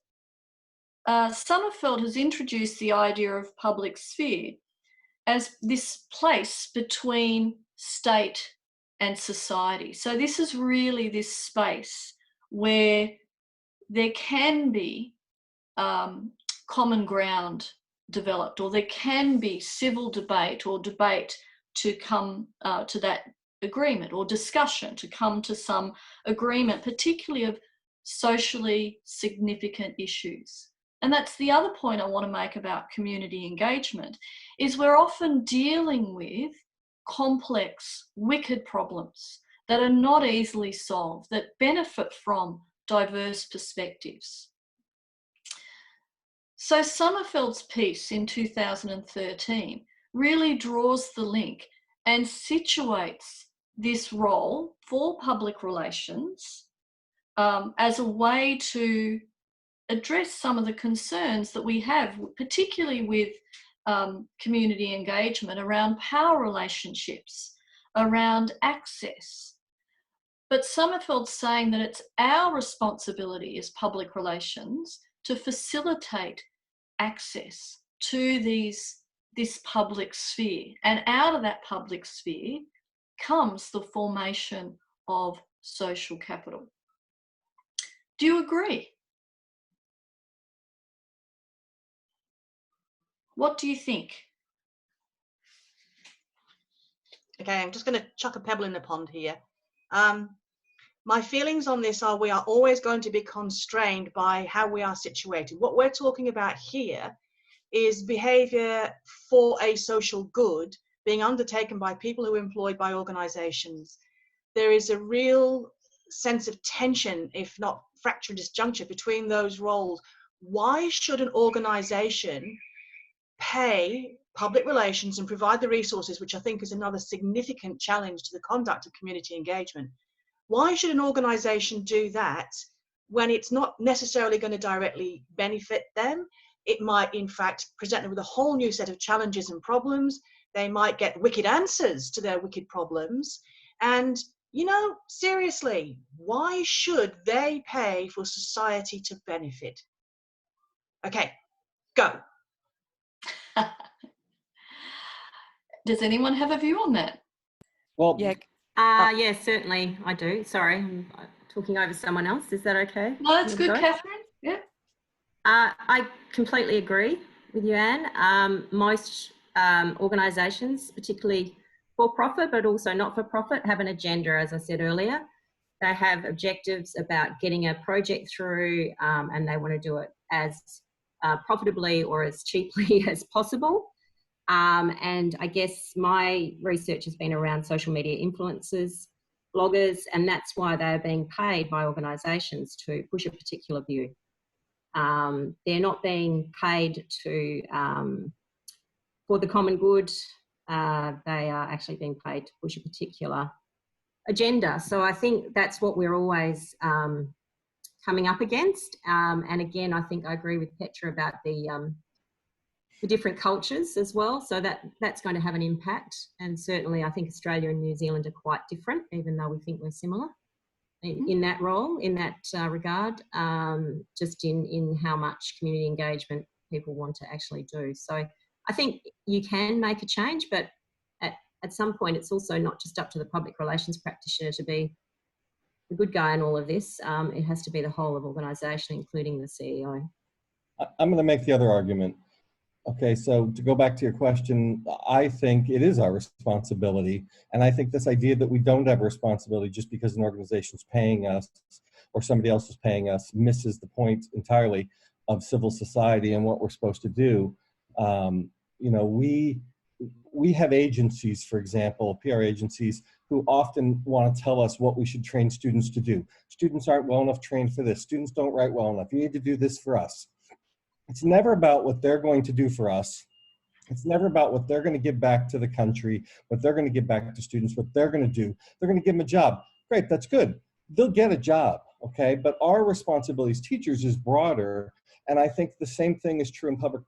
Sommerfeld has introduced the idea of public sphere as this place between state and society. So this is really this space where there can be common ground developed, or there can be civil debate or debate to come to that agreement, or discussion to come to some agreement, particularly of socially significant issues. And that's the other point I want to make about community engagement, is we're often dealing with complex, wicked problems that are not easily solved, that benefit from diverse perspectives. So Sommerfeld's piece in 2013 really draws the link and situates this role for public relations as a way to address some of the concerns that we have, particularly with community engagement around power relationships, around access. But Sommerfeld's saying that it's our responsibility as public relations to facilitate access to this public sphere. And out of that public sphere comes the formation of social capital. Do you agree? What do you think? Okay, I'm just going to chuck a pebble in the pond here. My feelings on this are we are always going to be constrained by how we are situated. What we're talking about here is behaviour for a social good being undertaken by people who are employed by organisations. There is a real sense of tension, if not fracture and disjuncture, between those roles. Why should an organisation pay public relations and provide the resources, which I think is another significant challenge to the conduct of community engagement? Why should an organisation do that when it's not necessarily going to directly benefit them? It might, in fact, present them with a whole new set of challenges and problems. They might get wicked answers to their wicked problems. And, you know, seriously, why should they pay for society to benefit? Okay, Go. Does anyone have a view on that? Well, yeah, certainly I do. Sorry, I'm talking over someone else. Is that okay? No, that's good, Go? Catherine. Yeah. I completely agree with you, Anne. Most organisations, particularly for-profit, but also not-for-profit, have an agenda, as I said earlier. They have objectives about getting a project through, and they want to do it as profitably or as cheaply as possible. And I guess my research has been around social media influencers, bloggers, and that's why they're being paid by organisations to push a particular view. They're not being paid to for the common good. They are actually being paid to push a particular agenda. So I think that's what we're always coming up against. And again, I think I agree with Petra about the different cultures as well. So that's going to have an impact. And certainly I think Australia and New Zealand are quite different, even though we think we're similar in that role, in that regard, just in how much community engagement people want to actually do. So I think you can make a change, but at some point it's also not just up to the public relations practitioner to be the good guy in all of this. It has to be the whole of organisation, including the CEO. I'm going to make the other argument. Okay, so to go back to your question, I think it is our responsibility. And I think this idea that we don't have a responsibility just because an organization's paying us or somebody else is paying us misses the point entirely of civil society and what we're supposed to do. You know, we have agencies, for example, PR agencies, who often want to tell us what we should train students to do. Students aren't well enough trained for this. Students don't write well enough. You need to do this for us. It's never about what they're going to do for us. It's never about what they're going to give back to the country, what they're going to give back to students, what they're going to do. They're going to give them a job. Great, that's good. They'll get a job, okay? But our responsibility as teachers is broader, and I think the same thing is true in public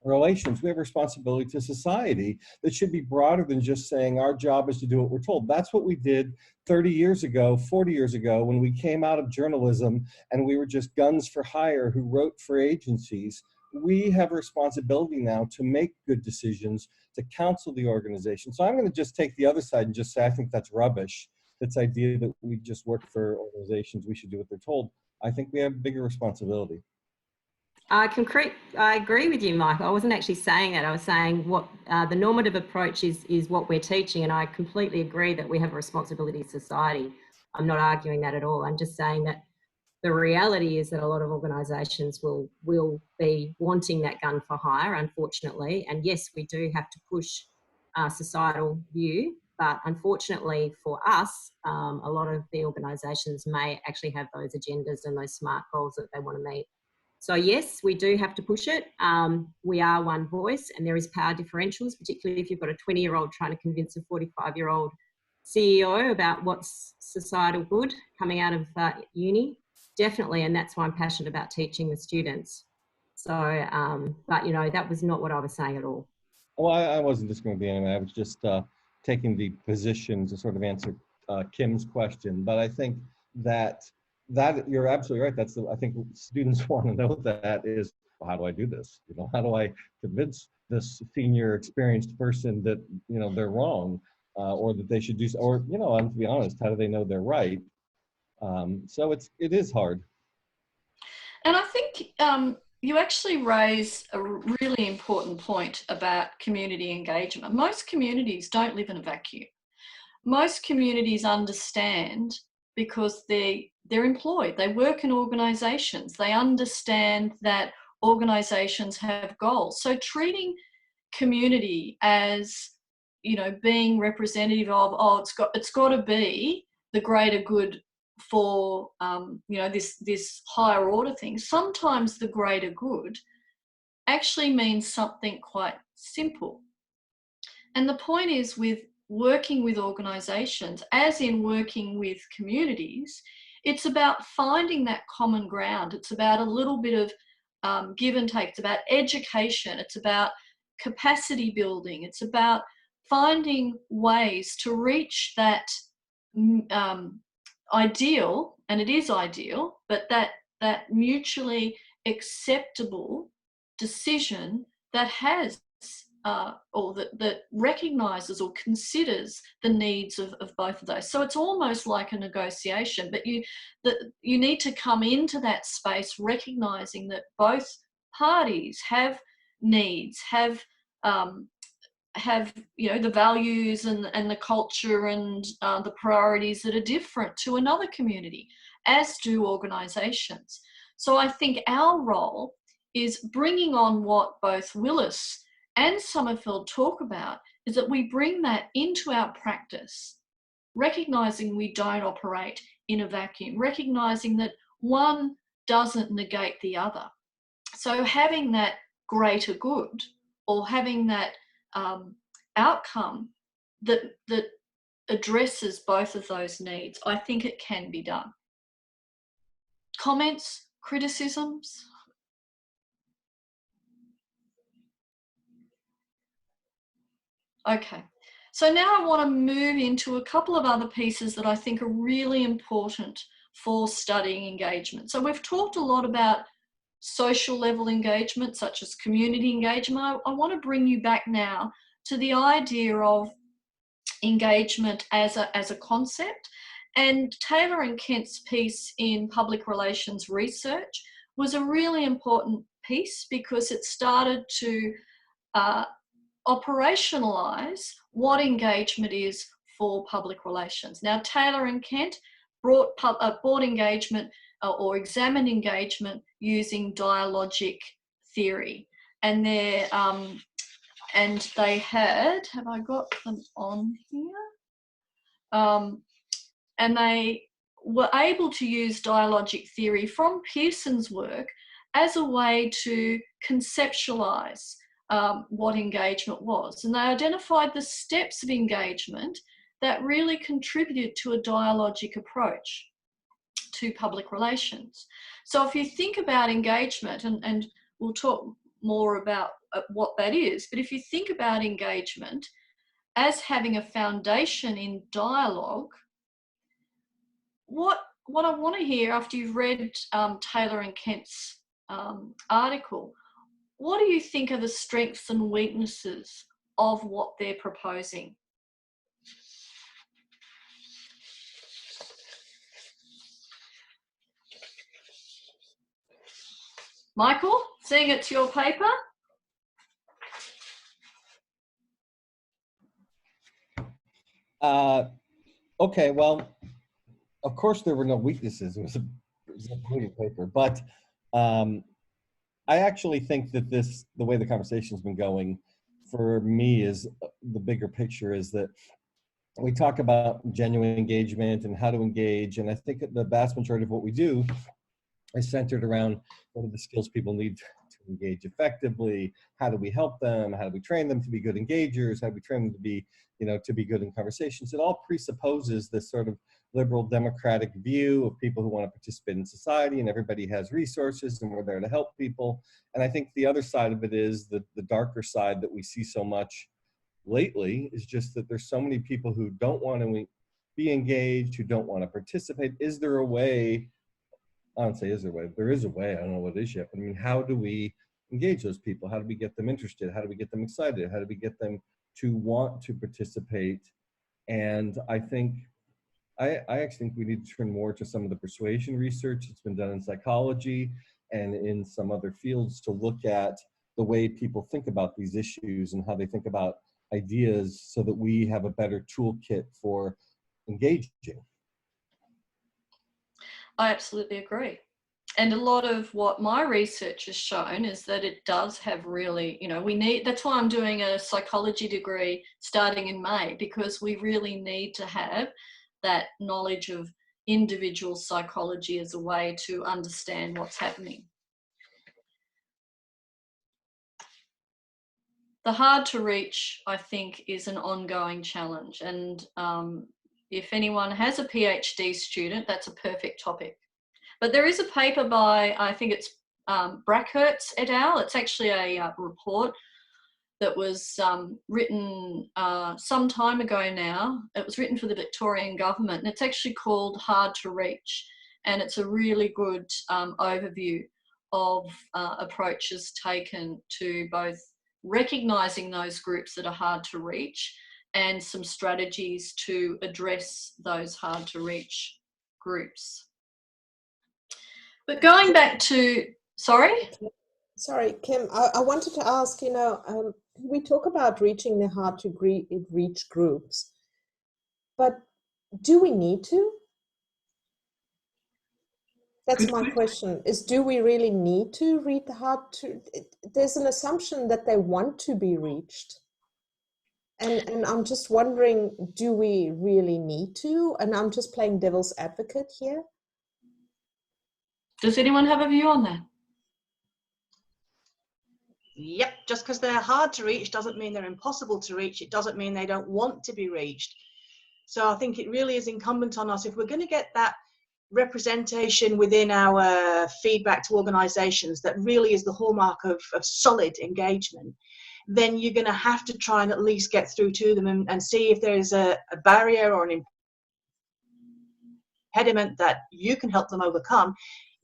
relations. We have a responsibility to society that should be broader than just saying our job is to do what we're told. That's what we did 30 years ago, 40 years ago, when we came out of journalism and we were just guns for hire who wrote for agencies. We have a responsibility now to make good decisions, to counsel the organization. So I'm going to just take the other side and just say I think that's rubbish. This idea that we just work for organizations, we should do what they're told. I think we have a bigger responsibility. I agree with you, Mike. I wasn't actually saying that. I was saying what the normative approach is what we're teaching, and I completely agree that we have a responsibility as society. I'm not arguing that at all. I'm just saying that the reality is that a lot of organisations will be wanting that gun for hire, unfortunately. And yes, we do have to push a societal view, but unfortunately for us, a lot of the organisations may actually have those agendas and those SMART goals that they want to meet. So yes, we do have to push it. We are one voice, and there is power differentials, particularly if you've got a 20-year-old trying to convince a 45-year-old CEO about what's societal good coming out of uni. Definitely, and that's why I'm passionate about teaching the students. So, but you know, that was not what I was saying at all. Well, I wasn't just going to be anyway. I was just taking the position to sort of answer Kim's question. But I think that you're absolutely right. That's I think students want to know that is, well, how do I do this? You know, how do I convince this senior experienced person that, you know, they're wrong or that they should do, or, you know, and to be honest, how do they know they're right? So it is hard. And I think you actually raise a really important point about community engagement. Most communities don't live in a vacuum. Most communities understand because they're employed, they work in organisations, they understand that organisations have goals. So treating community as, you know, being representative of, oh, it's got to be the greater good for you know, this higher order thing. Sometimes the greater good actually means something quite simple. And the point is, with working with organisations, as in working with communities, it's about finding that common ground. It's about a little bit of give and take. It's about education. It's about capacity building. It's about finding ways to reach that ideal, and it is ideal, but that mutually acceptable decision that has or that recognises or considers the needs of both of those. So it's almost like a negotiation, but you need to come into that space recognising that both parties have needs, have the values and the culture and the priorities that are different to another community, as do organisations. So I think our role is bringing on what both Willis and Sommerfeld talk about, is that we bring that into our practice, recognising we don't operate in a vacuum, recognising that one doesn't negate the other. So having that greater good, or having that outcome that addresses both of those needs, I think it can be done. Comments, criticisms? Okay, so now I want to move into a couple of other pieces that I think are really important for studying engagement. So we've talked a lot about social level engagement, such as community engagement. I want to bring you back now to the idea of engagement as a concept. And Taylor and Kent's piece in Public Relations Research was a really important piece, because it started to operationalise what engagement is for public relations. Now, Taylor and Kent brought engagement or examined engagement using dialogic theory, and they had, have I got them on here? And they were able to use dialogic theory from Pearson's work as a way to conceptualise what engagement was. And they identified the steps of engagement that really contributed to a dialogic approach to public relations. So if you think about engagement, and we'll talk more about what that is, but if you think about engagement as having a foundation in dialogue, what I want to hear after you've read Taylor and Kent's article, what do you think are the strengths and weaknesses of what they're proposing? Michael, seeing it's your paper. Okay, well, of course there were no weaknesses. It was a brilliant paper, but I actually think that the way the conversation's been going for me is the bigger picture is that we talk about genuine engagement and how to engage. And I think the vast majority of what we do is centered around what are the skills people need to engage effectively? How do we help them? How do we train them to be good engagers? How do we train them to be, to be good in conversations? It all presupposes this sort of liberal democratic view of people who want to participate in society, and everybody has resources and we're there to help people. And I think the other side of it is the darker side that we see so much lately is just that there's so many people who don't want to be engaged, who don't want to participate. Is there a way? I don't say is there a way. There is a way. I don't know what it is yet. But I mean, how do we engage those people? How do we get them interested? How do we get them excited? How do we get them to want to participate? And I actually think we need to turn more to some of the persuasion research that's been done in psychology and in some other fields to look at the way people think about these issues and how they think about ideas so that we have a better toolkit for engaging. I absolutely agree. And a lot of what my research has shown is that it does have really, that's why I'm doing a psychology degree starting in May, because we really need to have that knowledge of individual psychology as a way to understand what's happening. The hard to reach, I think, is an ongoing challenge. And if anyone has a PhD student, that's a perfect topic. But there is a paper by, I think it's Brackhurst et al. It's actually a report that was written some time ago now. It was written for the Victorian government, and it's actually called Hard to Reach. And it's a really good overview approaches taken to both recognising those groups that are hard to reach and some strategies to address those hard to reach groups. But going back to, sorry, Kim, I wanted to ask, we talk about reaching the hard to reach groups, but do we need to? That's my question, is do we really need to read the hard to? There's an assumption that they want to be reached. And I'm just wondering, do we really need to? And I'm just playing devil's advocate here. Does anyone have a view on that? Yep, just because they're hard to reach doesn't mean they're impossible to reach. It doesn't mean they don't want to be reached. So I think it really is incumbent on us, if we're going to get that representation within our feedback to organisations that really is the hallmark of solid engagement, then you're going to have to try and at least get through to them and see if there is a barrier or an impediment that you can help them overcome.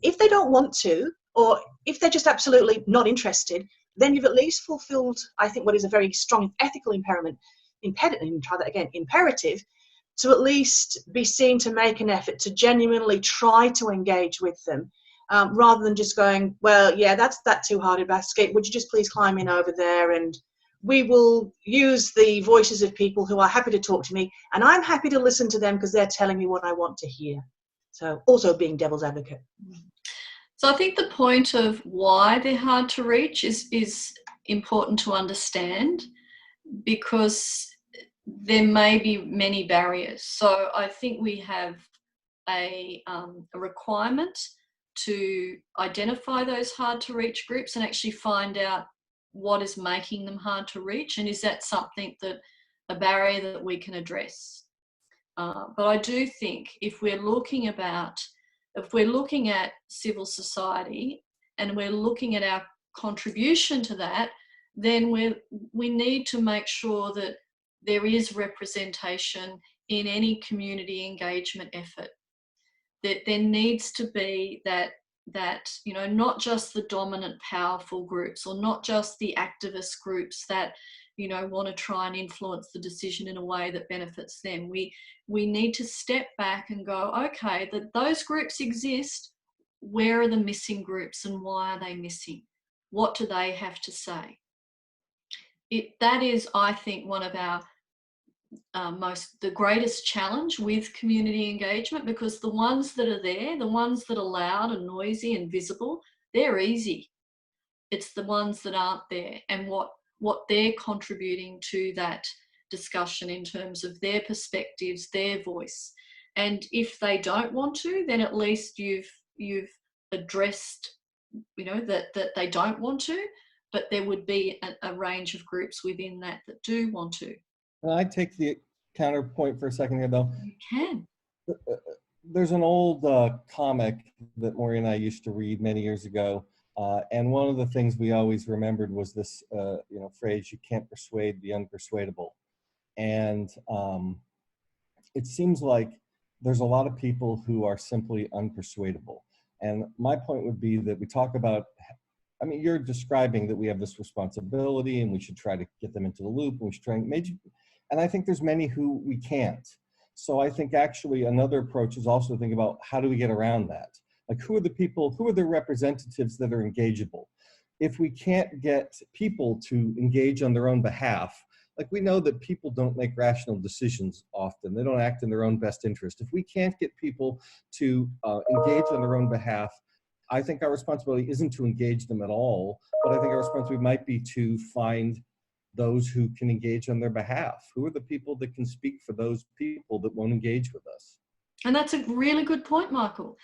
If they don't want to, or if they're just absolutely not interested, then you've at least fulfilled, I think, what is a very strong ethical imperative to at least be seen to make an effort to genuinely try to engage with them, rather than just going, well, yeah, that's too hard a basket. Would you just please climb in over there, and we will use the voices of people who are happy to talk to me, and I'm happy to listen to them because they're telling me what I want to hear. So also being devil's advocate. So I think the point of why they're hard to reach is important to understand, because there may be many barriers. So I think we have a requirement to identify those hard to reach groups and actually find out what is making them hard to reach, and is that something that a barrier that we can address. But I do think if we're looking at civil society and we're looking at our contribution to that, then we need to make sure that there is representation in any community engagement effort. That there needs to be that not just the dominant powerful groups, or not just the activist groups that want to try and influence the decision in a way that benefits them. We need to step back and go, okay, that those groups exist. Where are the missing groups and why are they missing? What do they have to say? That is, I think, one of our the greatest challenge with community engagement, because the ones that are there, the ones that are loud and noisy and visible, they're easy. It's the ones that aren't there and what they're contributing to that discussion in terms of their perspectives, their voice. And if they don't want to, then at least you've addressed, that they don't want to, but there would be a range of groups within that do want to. Can I take the counterpoint for a second here, though? You can. There's an old comic that Maureen and I used to read many years ago, and one of the things we always remembered was this, phrase, "You can't persuade the unpersuadable." And it seems like there's a lot of people who are simply unpersuadable. And my point would be that we talk about, you're describing that we have this responsibility and we should try to get them into the loop, and we should try and I think there's many who we can't. So I think actually another approach is also to think about, how do we get around that? Like, who are the representatives that are engageable? If we can't get people to engage on their own behalf, like, we know that people don't make rational decisions often. They don't act in their own best interest. If we can't get people to engage on their own behalf, I think our responsibility isn't to engage them at all, but I think our responsibility might be to find those who can engage on their behalf. Who are the people that can speak for those people that won't engage with us? And that's a really good point, Michael.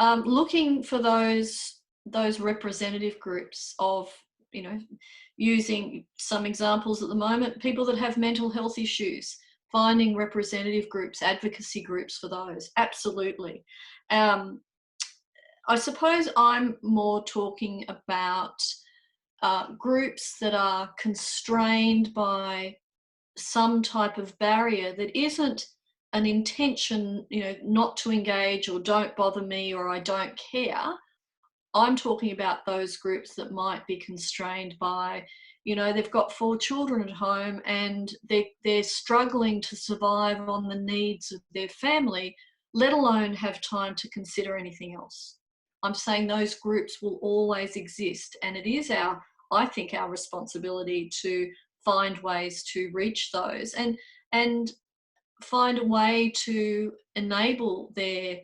Looking for those representative groups of, using some examples at the moment, people that have mental health issues, finding representative groups, advocacy groups for those, absolutely. I suppose I'm more talking about groups that are constrained by some type of barrier that isn't an intention, not to engage or don't bother me or I don't care. I'm talking about those groups that might be constrained by, you know, they've got 4 children at home and they're struggling to survive on the needs of their family, let alone have time to consider anything else. I'm saying those groups will always exist, and it is I think our responsibility to find ways to reach those and find a way to enable their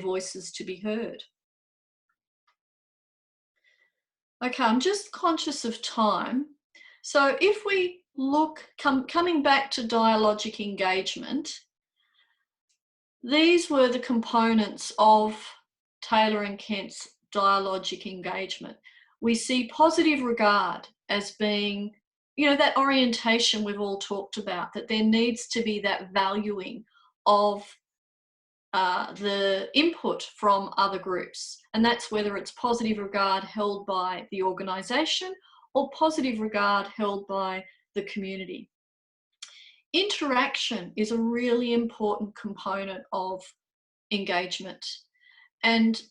voices to be heard. Okay, I'm just conscious of time. So if we look, coming back to dialogic engagement, these were the components of Taylor and Kent's dialogic engagement. We see positive regard as being, you know, that orientation we've all talked about, that there needs to be that valuing of the input from other groups. And that's whether it's positive regard held by the organisation or positive regard held by the community. Interaction is a really important component of engagement. And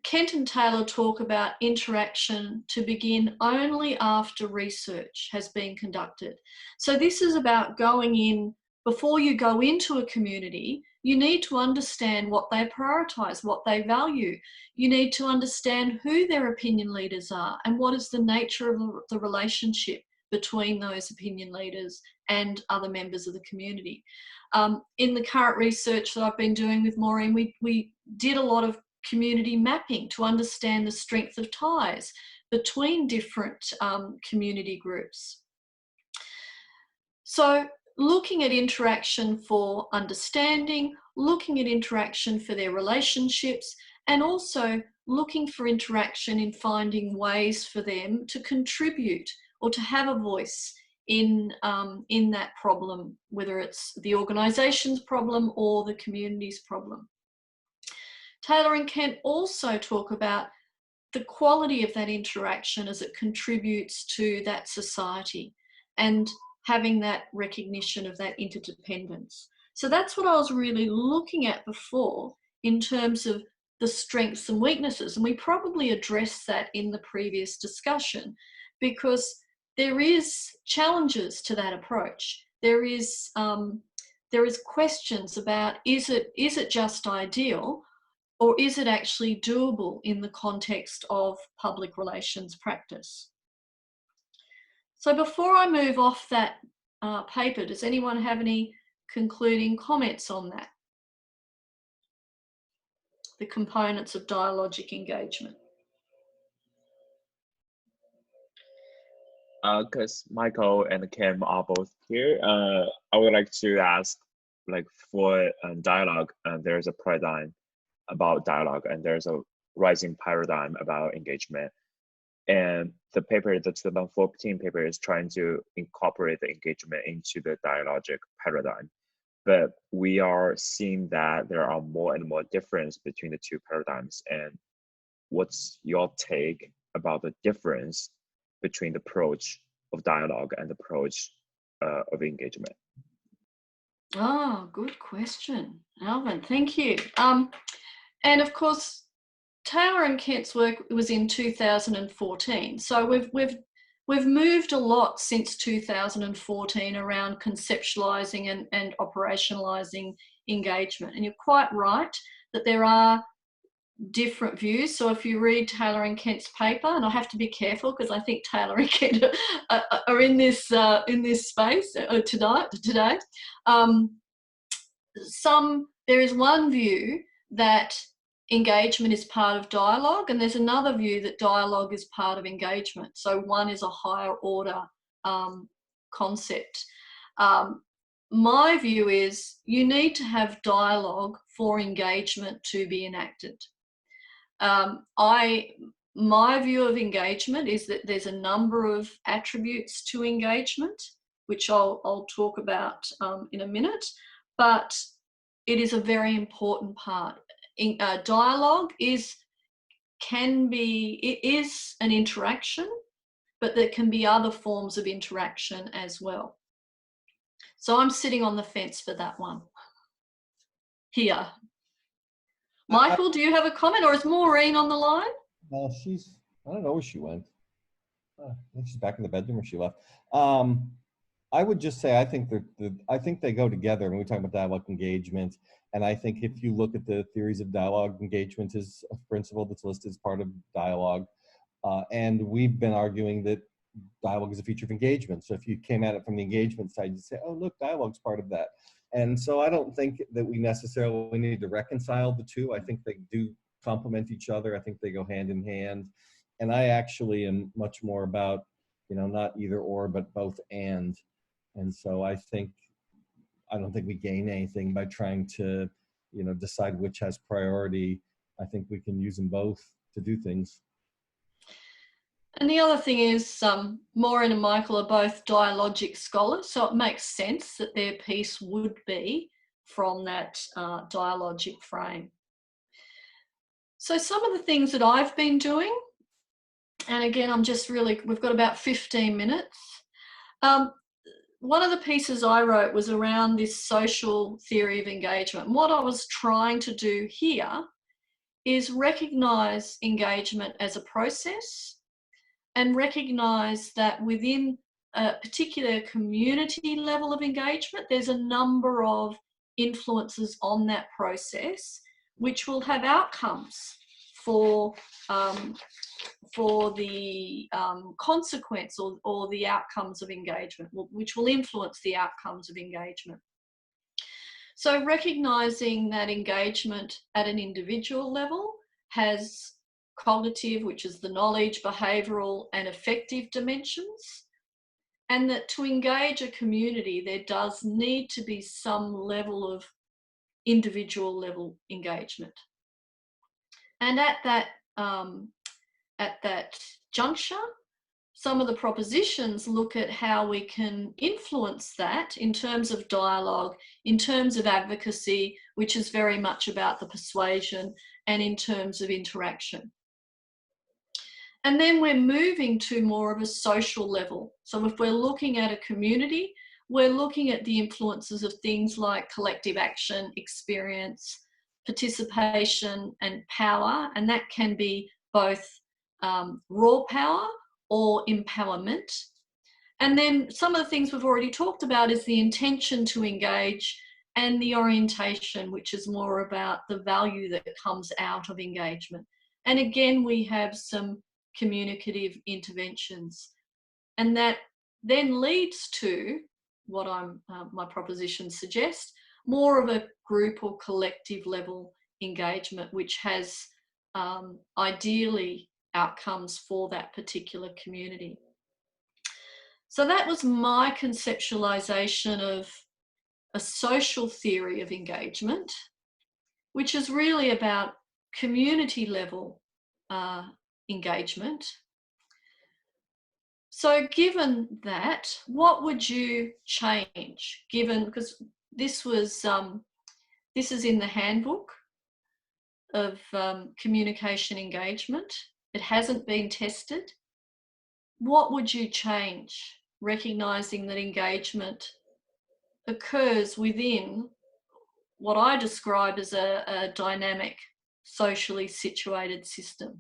Kent and Taylor talk about interaction to begin only after research has been conducted. So this is about going in, before you go into a community, you need to understand what they prioritise, what they value. You need to understand who their opinion leaders are and what is the nature of the relationship between those opinion leaders and other members of the community. In the current research that I've been doing with Maureen, we did a lot of community mapping to understand the strength of ties between different community groups. So looking at interaction for understanding, looking at interaction for their relationships, and also looking for interaction in finding ways for them to contribute or to have a voice in that problem, whether it's the organisation's problem or the community's problem. Taylor and Kent also talk about the quality of that interaction as it contributes to that society and having that recognition of that interdependence. So that's what I was really looking at before in terms of the strengths and weaknesses. And we probably addressed that in the previous discussion because there is challenges to that approach. There is questions about, is it just ideal, or is it actually doable in the context of public relations practice? So before I move off that paper, does anyone have any concluding comments on that? The components of dialogic engagement. Because Michael and Kim are both here, I would like to ask, like, for dialogue, there's a paradigm about dialogue and there's a rising paradigm about engagement. And the paper, the 2014 paper, is trying to incorporate the engagement into the dialogic paradigm. But we are seeing that there are more and more difference between the two paradigms. And what's your take about the difference between the approach of dialogue and the approach of engagement? Oh, good question, Alvin. Thank you. And of course, Taylor and Kent's work was in 2014. So we've moved a lot since 2014 around conceptualizing and operationalizing engagement. And you're quite right that there are different views. So if you read Taylor and Kent's paper, and I have to be careful because I think Taylor and Kent are in this space today. There is one view that engagement is part of dialogue, and there's another view that dialogue is part of engagement. So one is a higher order concept. My view is you need to have dialogue for engagement to be enacted. My view of engagement is that there's a number of attributes to engagement, which I'll talk about in a minute, but it is a very important part. Dialogue is an interaction, but there can be other forms of interaction as well. So I'm sitting on the fence for that one here. Michael, do you have a comment, or is Maureen on the line? No, I don't know where she went. I think she's back in the bedroom, or she left. I would just say I think they go together when we talk about dialogue engagement. And I think if you look at the theories of dialogue, engagement is a principle that's listed as part of dialogue. And we've been arguing that dialogue is a feature of engagement. So if you came at it from the engagement side, you'd say, oh, look, dialogue's part of that. And so I don't think that we necessarily need to reconcile the two. I think they do complement each other. I think they go hand in hand. And I actually am much more about, not either or, but both and. And so I don't think we gain anything by trying to, decide which has priority. I think we can use them both to do things. And the other thing is, Maureen and Michael are both dialogic scholars, so it makes sense that their piece would be from that dialogic frame. So some of the things that I've been doing, and again, we've got about 15 minutes. One of the pieces I wrote was around this social theory of engagement. And what I was trying to do here is recognise engagement as a process and recognise that within a particular community level of engagement, there's a number of influences on that process which will have outcomes for the consequence or the outcomes of engagement, which will influence the outcomes of engagement. So recognising that engagement at an individual level has cognitive, which is the knowledge, behavioural and affective dimensions, and that to engage a community, there does need to be some level of individual level engagement. And at that juncture, some of the propositions look at how we can influence that in terms of dialogue, in terms of advocacy, which is very much about the persuasion, and in terms of interaction. And then we're moving to more of a social level. So if we're looking at a community, we're looking at the influences of things like collective action, experience, participation and power, and that can be both raw power or empowerment. And then some of the things we've already talked about is the intention to engage and the orientation, which is more about the value that comes out of engagement. And again, we have some communicative interventions. And that then leads to what my propositions suggest, more of a group or collective level engagement, which has ideally outcomes for that particular community. So that was my conceptualization of a social theory of engagement, which is really about community level engagement. So given that, what would you change? Because this is in the Handbook of Communication Engagement. It hasn't been tested. What would you change, recognising that engagement occurs within what I describe as a dynamic, socially situated system?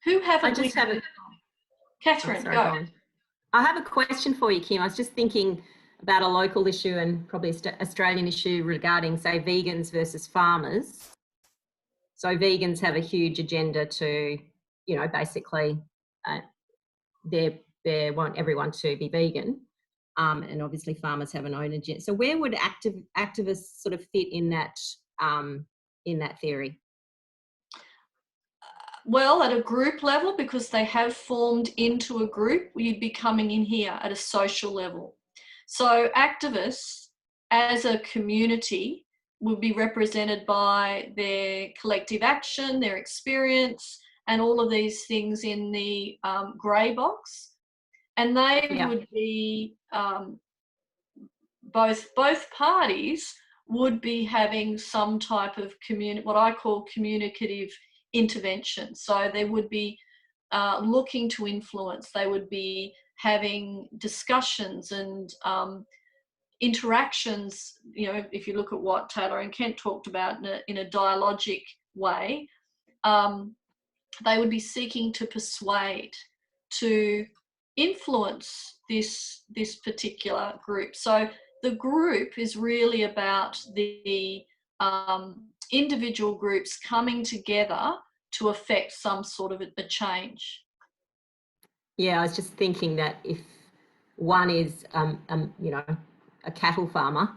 Who haven't we? Catherine, go. I have a question for you, Kim. I was just thinking about a local issue and probably Australian issue regarding, say, vegans versus farmers. So vegans have a huge agenda to, basically they want everyone to be vegan. And obviously farmers have an own agenda. So where would activists sort of fit in that theory? Well, at a group level, because they have formed into a group, you'd be coming in here at a social level. So activists as a community will be represented by their collective action, their experience, and all of these things in the grey box. And they would be, both parties would be having some type of what I call communicative intervention. So they would be looking to influence, they would be having discussions and interactions, you know, if you look at what Taylor and Kent talked about in a dialogic way, they would be seeking to persuade, to influence this particular group. So the group is really about the individual groups coming together to affect some sort of a change. Yeah, I was just thinking that if one is, you know, a cattle farmer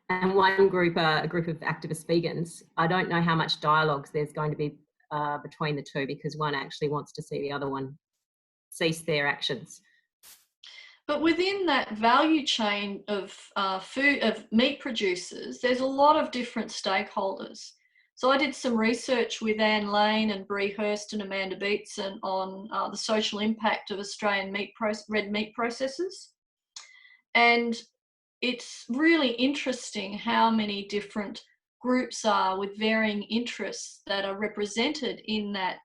and one group, a group of activist vegans, I don't know how much dialogue there's going to be between the two, because one actually wants to see the other one cease their actions. But within that value chain of meat producers, there's a lot of different stakeholders. So I did some research with Anne Lane and Bree Hurst and Amanda Beatson on the social impact of Australian red meat processors. And it's really interesting how many different groups are with varying interests that are represented in that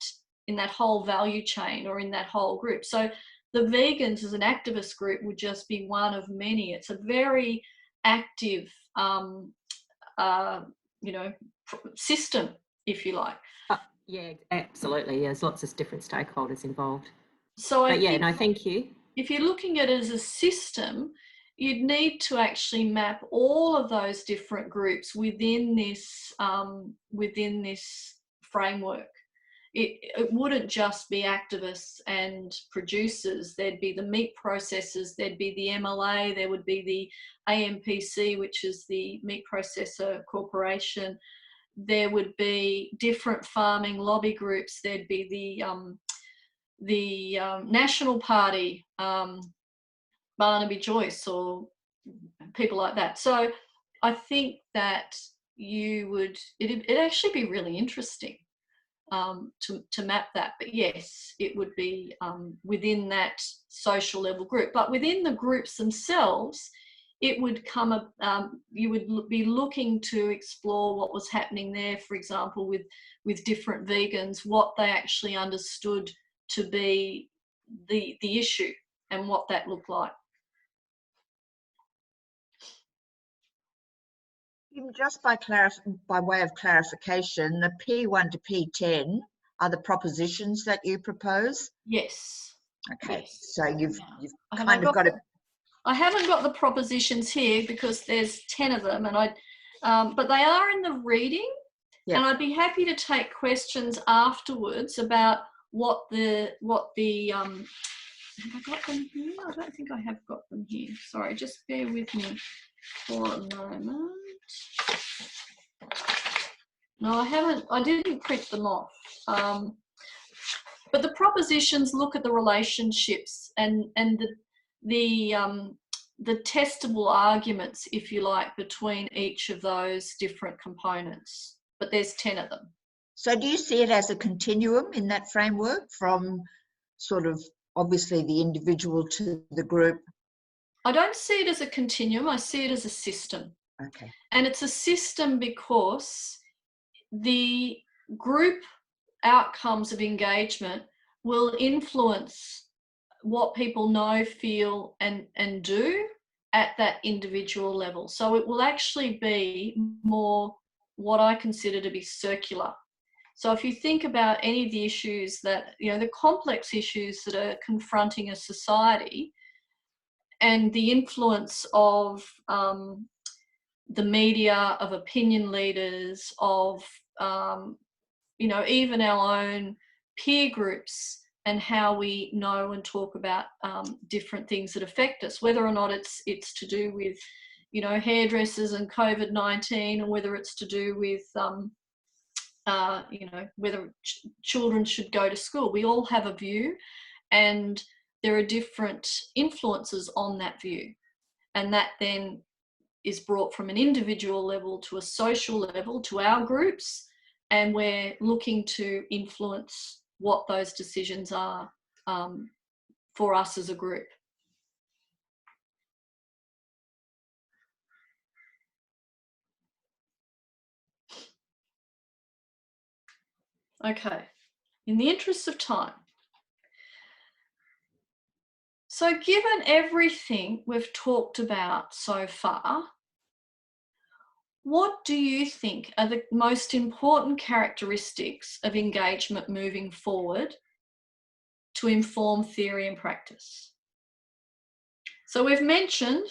whole value chain or in that whole group. So the vegans as an activist group would just be one of many. It's a very active, you know, system, if you like. Yeah, absolutely. There's lots of different stakeholders involved. So I yeah, no, thank you. If you're looking at it as a system, you'd need to actually map all of those different groups within this framework. It wouldn't just be activists and producers. There'd be the meat processors, there'd be the MLA, there would be the AMPC, which is the Meat Processor Corporation. There would be different farming lobby groups. There'd be the National Party, Barnaby Joyce, or people like that. So I think that it'd actually be really interesting to map that. But yes, it would be within that social level group. But within the groups themselves, it would come you would be looking to explore what was happening there, for example, with different vegans, what they actually understood to be the issue and what that looked like. Just by way of clarification, the P1 to P10 are the propositions that you propose? Yes. Okay, yes. So you've kind of got it. I haven't got the propositions here because there's 10 of them, and but they are in the reading. Yeah. And I'd be happy to take questions afterwards about what the have I got them here? I don't think I have got them here. Sorry, just bear with me for a moment. No, I haven't. I didn't print them off. But the propositions look at the relationships and the testable arguments, if you like, between each of those different components. But there's 10 of them. So do you see it as a continuum in that framework, from sort of obviously the individual to the group? I don't see it as a continuum. I see it as a system. Okay. And it's a system because the group outcomes of engagement will influence what people know, feel, and do at that individual level. So it will actually be more what I consider to be circular. So if you think about any of the issues that, you know, the complex issues that are confronting a society, and the influence of the media, of opinion leaders, of, you know, even our own peer groups, and how we know and talk about different things that affect us, whether or not it's to do with, you know, hairdressers and COVID-19, or whether it's to do with, you know, whether children should go to school. We all have a view, and there are different influences on that view. And that then is brought from an individual level to a social level, to our groups, and we're looking to influence what those decisions are for us as a group. Okay, in the interest of time. So given everything we've talked about so far, what do you think are the most important characteristics of engagement moving forward to inform theory and practice? So we've mentioned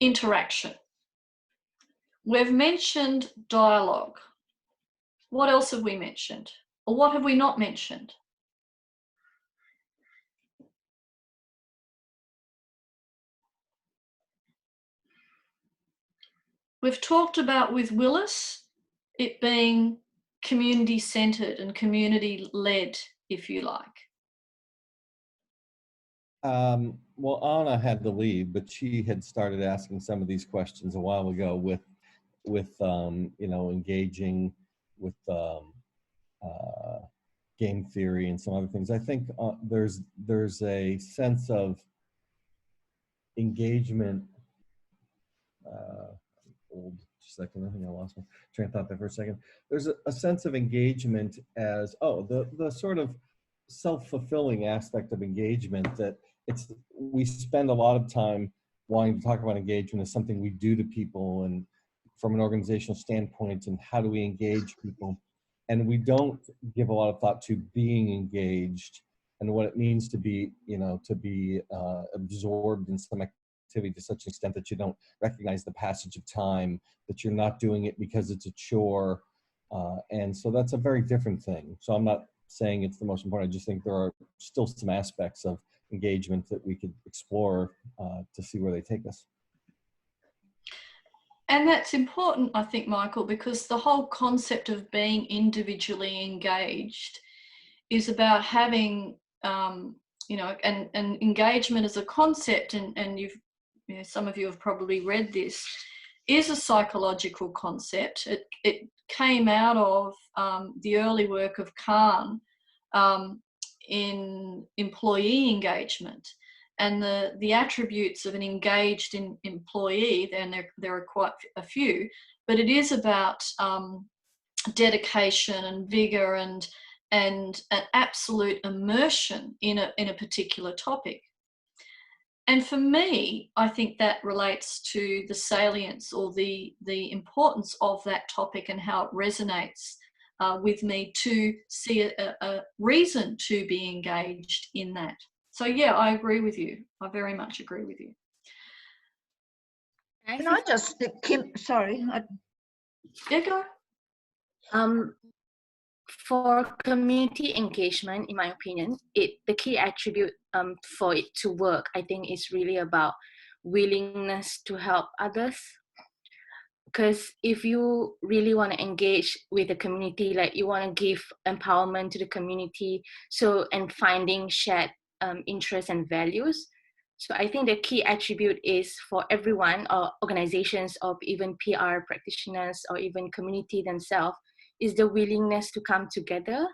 interaction. We've mentioned dialogue. What else have we mentioned? Or what have we not mentioned? We've talked about with Willis it being community-centred and community-led, if you like. Well, Anna had to leave, but she had started asking some of these questions a while ago with you know, engaging with game theory and some other things. I think there's a sense of engagement. Hold just a second, I think I lost my train of thought there for a second. There's a sense of engagement as, the sort of self-fulfilling aspect of engagement, that we spend a lot of time wanting to talk about engagement as something we do to people and from an organizational standpoint, and how do we engage people. And we don't give a lot of thought to being engaged and what it means to be, you know, to be absorbed in some activity to such an extent that you don't recognize the passage of time, that you're not doing it because it's a chore. And so that's a very different thing. So I'm not saying it's the most important. I just think there are still some aspects of engagement that we could explore to see where they take us. And that's important, I think, Michael, because the whole concept of being individually engaged is about having, you know, and engagement as a concept, and you know, some of you have probably read this, is a psychological concept. It came out of the early work of Kahn in employee engagement. And the attributes of an engaged employee, then there are quite a few, but it is about dedication and vigor and an absolute immersion in a particular topic. And for me, I think that relates to the salience or the importance of that topic and how it resonates with me to see a reason to be engaged in that. So yeah, I agree with you. I very much agree with you. Can I just, Kim, sorry. Yeah, go. For community engagement, in my opinion, the key attribute for it to work, I think, is really about willingness to help others. Because if you really want to engage with the community, like you want to give empowerment to the community, and finding shared interests and values. So I think the key attribute is for everyone, or organizations, or even PR practitioners, or even community themselves, is the willingness to come together,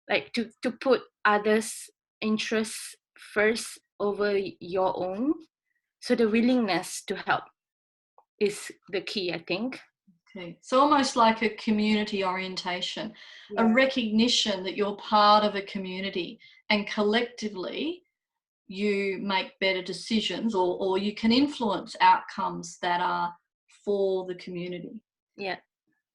like to put others' interests first over your own. So the willingness to help is the key, I think. Okay, so almost like a community orientation, Yeah. a recognition that you're part of a community and collectively you make better decisions, or you can influence outcomes that are for the community. Yeah.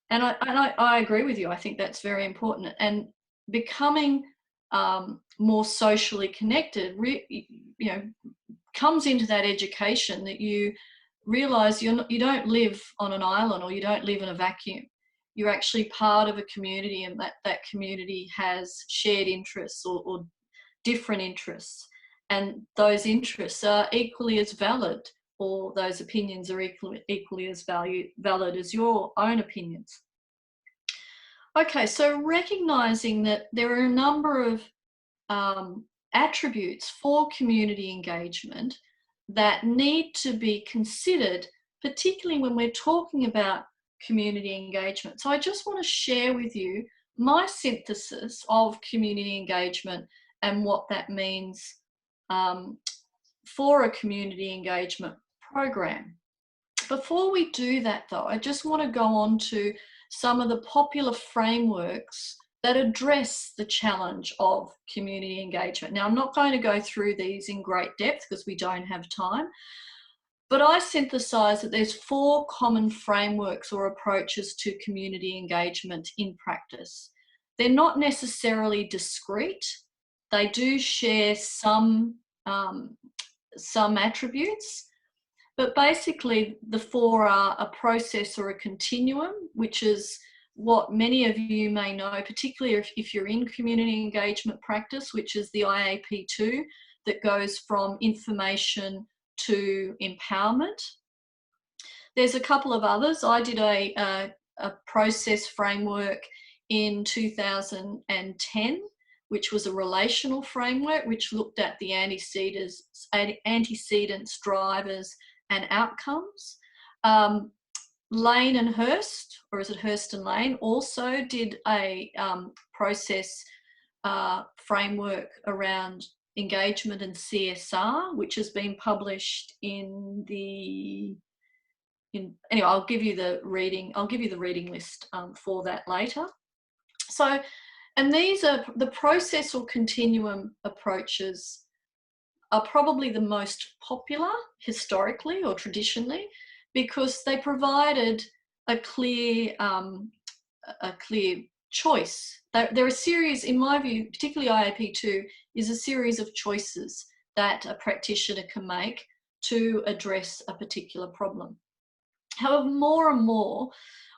And I agree with you. I think that's very important. And becoming more socially connected, you know, comes into that education that you realise you don't live on an island, or you don't live in a vacuum. You're actually part of a community, and that community has shared interests or different interests. And those interests are equally as valid, or those opinions are equally as valid as your own opinions. Okay, so recognising that there are a number of attributes for community engagement that need to be considered, particularly when we're talking about community engagement. So I just want to share with you my synthesis of community engagement and what that means for a community engagement program. Before we do that though, I just want to go on to some of the popular frameworks that address the challenge of community engagement. Now, I'm not going to go through these in great depth because we don't have time, but I synthesize that there's 4 common frameworks or approaches to community engagement in practice. They're not necessarily discrete. They do share some attributes, but basically the 4 are a process or a continuum, which is what many of you may know, particularly if you're in community engagement practice, which is the IAP2 that goes from information to empowerment. There's a couple of others. I did a process framework in 2010, which was a relational framework, which looked at the antecedents, drivers, and outcomes. Lane and Hurst, or is it Hurst and Lane, also did a process framework around engagement and CSR, which has been published anyway, I'll give you the reading list for that later. So, and these are the process or continuum approaches are probably the most popular historically or traditionally, because they provided a clear choice. They're a series, in my view, particularly IAP2, is a series of choices that a practitioner can make to address a particular problem. However, more and more,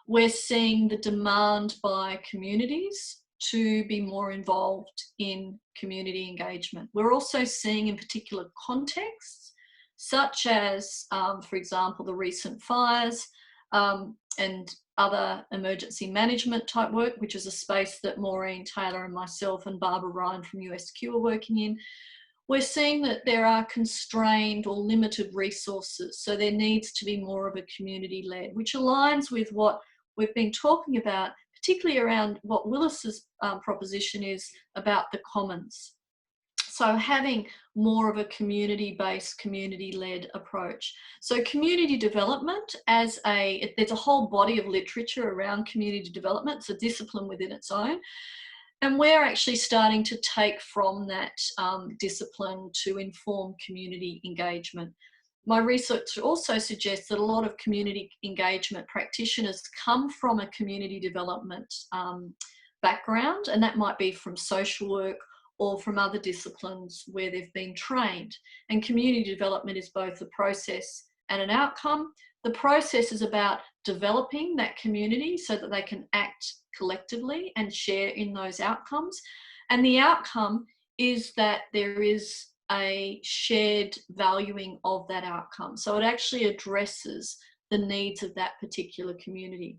we're seeing the demand by communities to be more involved in community engagement. We're also seeing in particular contexts, such as, for example, the recent fires and other emergency management type work, which is a space that Maureen Taylor and myself and Barbara Ryan from USQ are working in. We're seeing that there are constrained or limited resources, so there needs to be more of a community-led, which aligns with what we've been talking about, particularly around what Willis's proposition is about the commons. So having more of a community-based, community-led approach. So community development there's a whole body of literature around community development. It's a discipline within its own. And we're actually starting to take from that discipline to inform community engagement. My research also suggests that a lot of community engagement practitioners come from a community development background, and that might be from social work or from other disciplines where they've been trained. And community development is both a process and an outcome. The process is about developing that community so that they can act collectively and share in those outcomes. And the outcome is that there is a shared valuing of that outcome. So it actually addresses the needs of that particular community.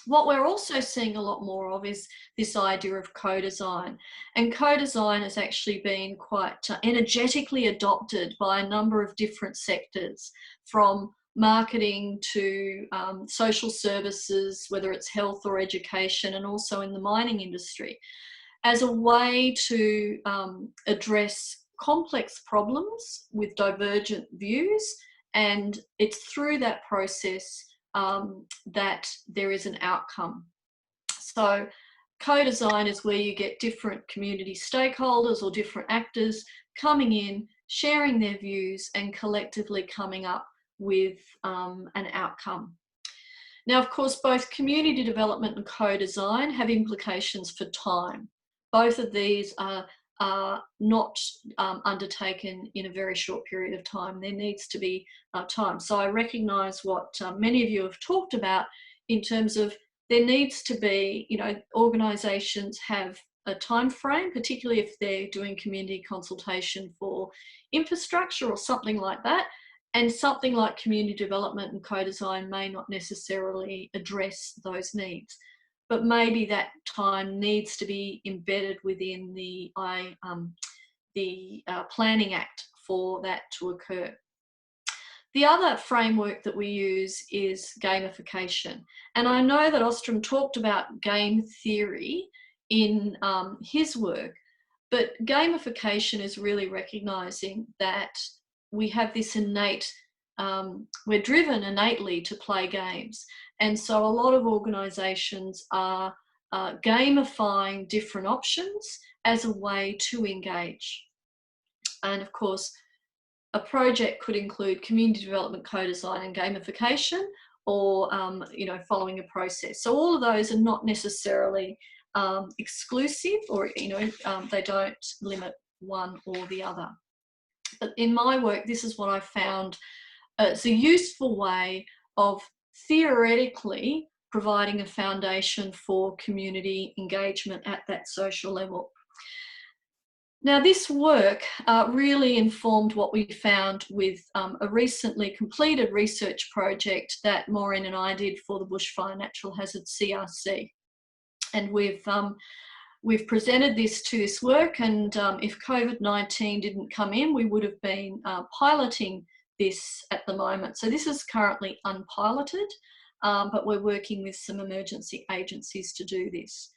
What we're also seeing a lot more of is this idea of co-design. And co-design has actually been quite energetically adopted by a number of different sectors, from marketing to social services, whether it's health or education, and also in the mining industry, as a way to address complex problems with divergent views. And it's through that process that there is an outcome. So co-design is where you get different community stakeholders or different actors coming in, sharing their views, and collectively coming up with an outcome. Now, of course, both community development and co-design have implications for time. Both of these are not undertaken in a very short period of time. There needs to be time. So I recognise what many of you have talked about in terms of there needs to be, organisations have a time frame, particularly if they're doing community consultation for infrastructure or something like that. And something like community development and co-design may not necessarily address those needs, but maybe that time needs to be embedded within the Planning Act for that to occur. The other framework that we use is gamification. And I know that Ostrom talked about game theory in his work, but gamification is really recognising that we have this innate, we're driven innately to play games. And so a lot of organisations are gamifying different options as a way to engage. And of course, a project could include community development, co-design and gamification, or you know, following a process. So all of those are not necessarily exclusive, or you know, they don't limit one or the other. But in my work, this is what I found it's a useful way of theoretically providing a foundation for community engagement at that social level. Now, this work really informed what we found with a recently completed research project that Maureen and I did for the Bushfire Natural Hazard CRC. And we've presented this to this work, and if COVID-19 didn't come in, we would have been piloting this at the moment. So this is currently unpiloted, but we're working with some emergency agencies to do this.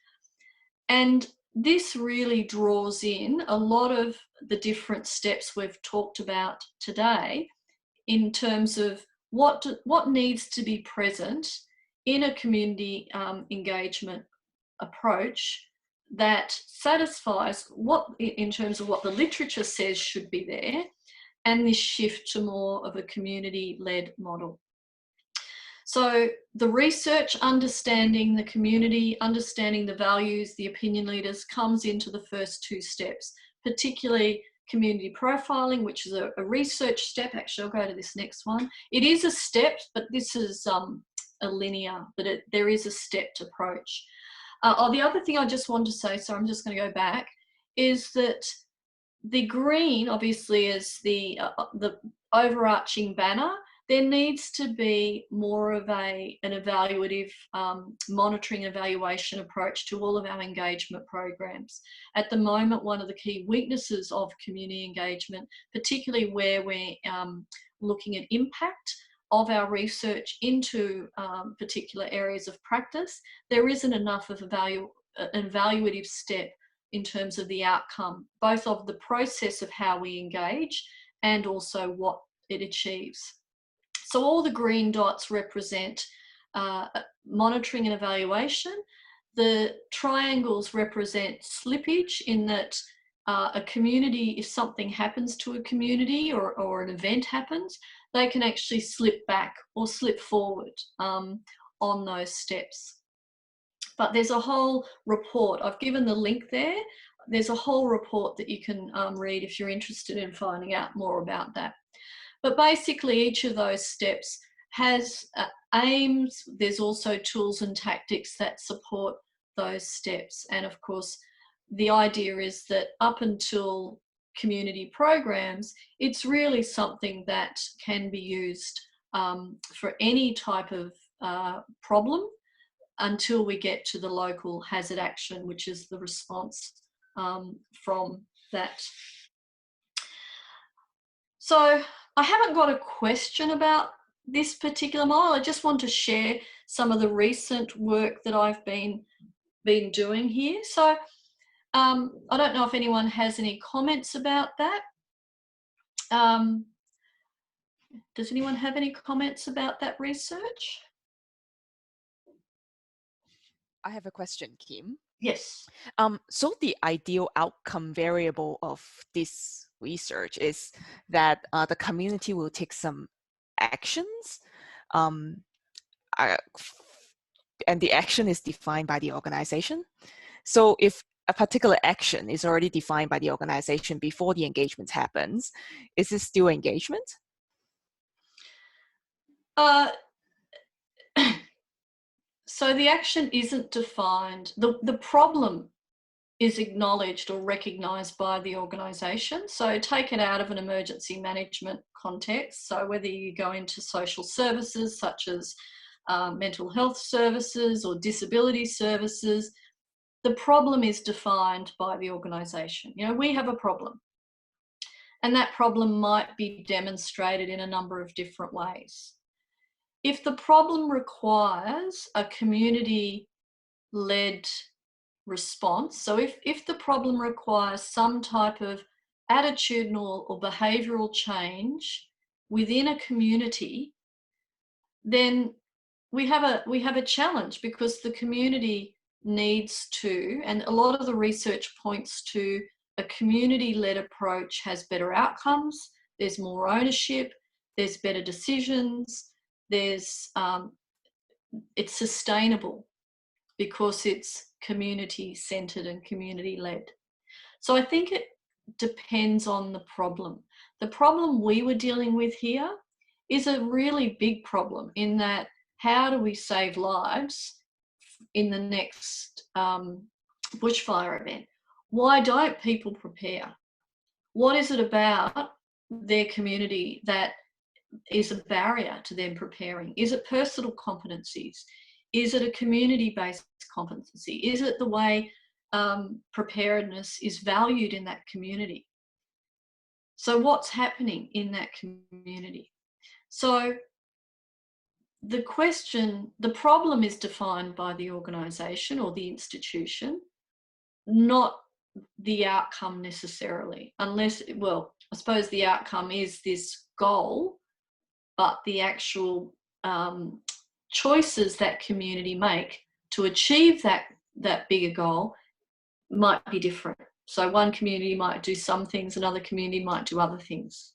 And this really draws in a lot of the different steps we've talked about today in terms of what needs to be present in a community engagement approach that satisfies what, in terms of what the literature says should be there, and this shift to more of a community-led model. So the research, understanding the community, understanding the values, the opinion leaders, comes into the first two steps, particularly community profiling, which is a research step. Actually, I'll go to this next one. It is a step, but this is a linear, but there is a stepped approach. The other thing I just want to say, so I'm just going to go back, is that the green obviously is the overarching banner. There needs to be more of an evaluative monitoring evaluation approach to all of our engagement programs. At the moment, one of the key weaknesses of community engagement, particularly where we're looking at impact of our research into particular areas of practice, there isn't enough of an evaluative step in terms of the outcome, both of the process of how we engage and also what it achieves. So all the green dots represent monitoring and evaluation. The triangles represent slippage, in that a community, if something happens to a community or an event happens, they can actually slip back or slip forward on those steps. But there's a whole report. I've given the link there. There's a whole report that you can read if you're interested in finding out more about that. But basically, each of those steps has aims. There's also tools and tactics that support those steps. And of course, the idea is that up until community programs, it's really something that can be used for any type of problem until we get to the local hazard action, which is the response from that. So I haven't got a question about this particular model. I just want to share some of the recent work that I've been doing here. So I don't know if anyone has any comments about that. Does anyone have any comments about that research? I have a question, Kim. Yes. So the ideal outcome variable of this research is that the community will take some actions, and the action is defined by the organization. So if a particular action is already defined by the organization before the engagement happens, is this still engagement? So the action isn't defined. The problem is acknowledged or recognised by the organisation. So take it out of an emergency management context. So whether you go into social services such as mental health services or disability services, the problem is defined by the organisation. You know, we have a problem. And that problem might be demonstrated in a number of different ways. If the problem requires a community-led response, so if the problem requires some type of attitudinal or behavioural change within a community, then we have a challenge, because the community needs to, and a lot of the research points to, a community-led approach has better outcomes, there's more ownership, there's better decisions, there's it's sustainable because it's community-centred and community-led. So I think it depends on the problem. The problem we were dealing with here is a really big problem in that how do we save lives in the next bushfire event? Why don't people prepare? What is it about their community that is a barrier to them preparing? Is it personal competencies? Is it a community-based competency? Is it the way preparedness is valued in that community? So what's happening in that community? So the problem is defined by the organisation or the institution, not the outcome necessarily, unless, well, I suppose the outcome is this goal, but the actual choices that community make to achieve that bigger goal might be different. So one community might do some things, another community might do other things.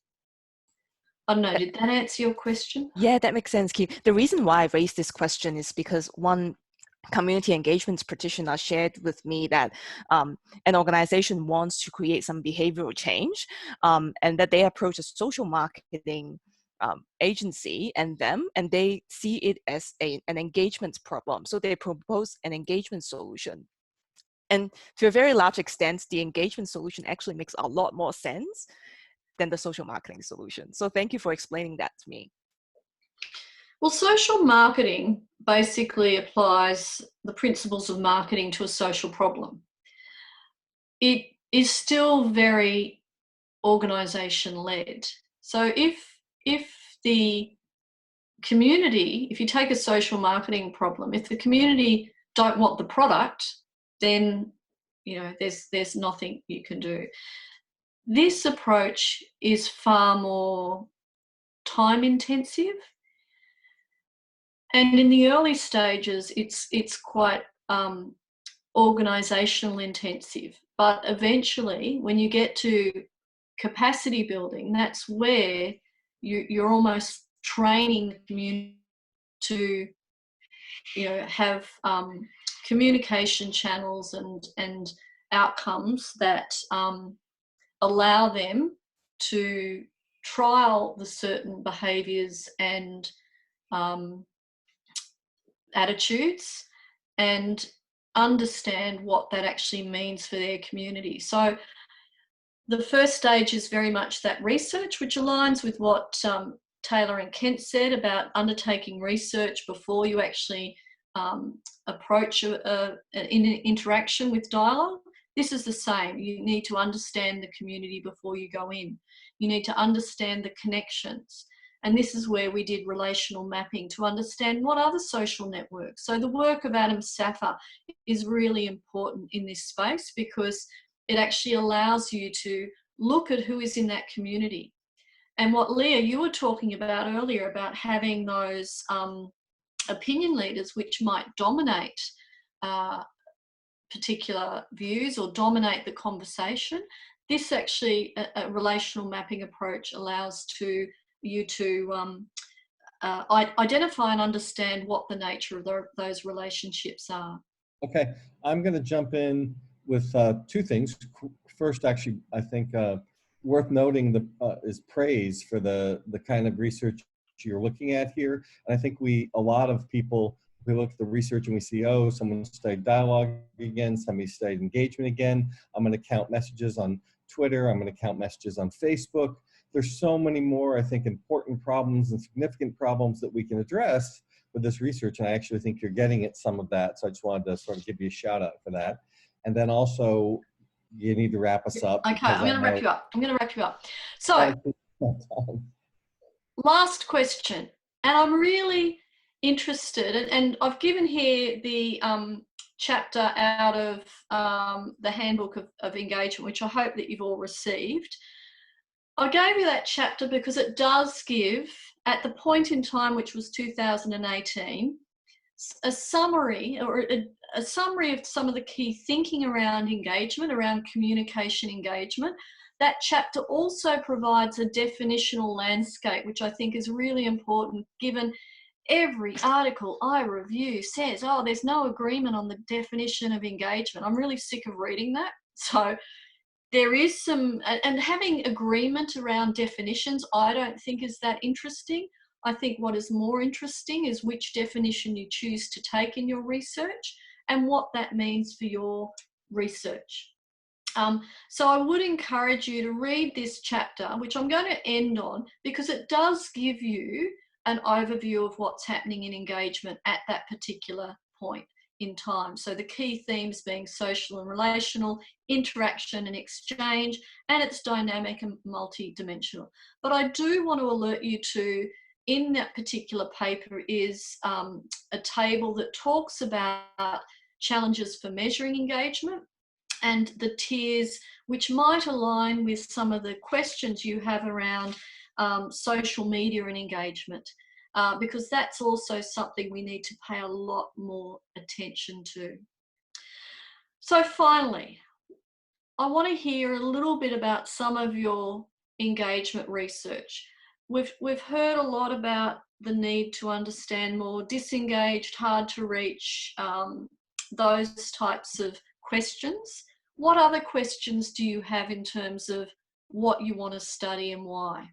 I don't know, did that answer your question? Yeah, that makes sense, Keith. The reason why I raised this question is because one community engagement practitioner shared with me that an organization wants to create some behavioral change, and that they approach a social marketing agency and they see it as an engagement problem. So they propose an engagement solution. And to a very large extent, the engagement solution actually makes a lot more sense than the social marketing solution. So thank you for explaining that to me. Well, social marketing basically applies the principles of marketing to a social problem. It is still very organisation-led. So if the community, if you take a social marketing problem, if the community don't want the product, then there's nothing you can do. This approach is far more time intensive, and in the early stages it's quite organizational intensive, but eventually when you get to capacity building, that's where you're almost training the community to have communication channels and outcomes that allow them to trial the certain behaviours and attitudes and understand what that actually means for their community. So the first stage is very much that research, which aligns with what Taylor and Kent said about undertaking research before you actually approach an interaction with dialogue. This is the same. You need to understand the community before you go in. You need to understand the connections. And this is where we did relational mapping to understand what are the social networks. So the work of Adam Saffer is really important in this space because it actually allows you to look at who is in that community. And what, Leah, you were talking about earlier about having those opinion leaders which might dominate particular views or dominate the conversation. This actually, a relational mapping approach allows you to identify and understand what the nature of those relationships are. Okay, I'm going to jump in with two things. First, actually, I think worth noting is praise for the kind of research you're looking at here. And I think a lot of people, we look at the research and we see, oh, someone studied dialogue again, somebody studied engagement again. I'm going to count messages on Twitter. I'm going to count messages on Facebook. There's so many more, I think, important problems and significant problems that we can address with this research. And I actually think you're getting at some of that. So I just wanted to sort of give you a shout out for that. And then also, you need to wrap us up. Okay, I'm going to wrap you up. So, last question. And I'm really interested, and I've given here the chapter out of the Handbook of Engagement, which I hope that you've all received. I gave you that chapter because it does give, at the point in time, which was 2018, a summary or a summary of some of the key thinking around engagement, around communication engagement. That chapter also provides a definitional landscape, which I think is really important, given every article I review says, oh, there's no agreement on the definition of engagement. I'm really sick of reading that. So there is some, and having agreement around definitions, I don't think is that interesting. I think what is more interesting is which definition you choose to take in your research and what that means for your research. So I would encourage you to read this chapter, which I'm going to end on, because it does give you an overview of what's happening in engagement at that particular point in time. So the key themes being social and relational, interaction and exchange, and it's dynamic and multi-dimensional. But I do want to alert you to, in that particular paper is a table that talks about challenges for measuring engagement and the tiers, which might align with some of the questions you have around social media and engagement, because that's also something we need to pay a lot more attention to. So finally, I want to hear a little bit about some of your engagement research. We've heard a lot about the need to understand more, disengaged, hard to reach, those types of questions. What other questions do you have in terms of what you want to study and why?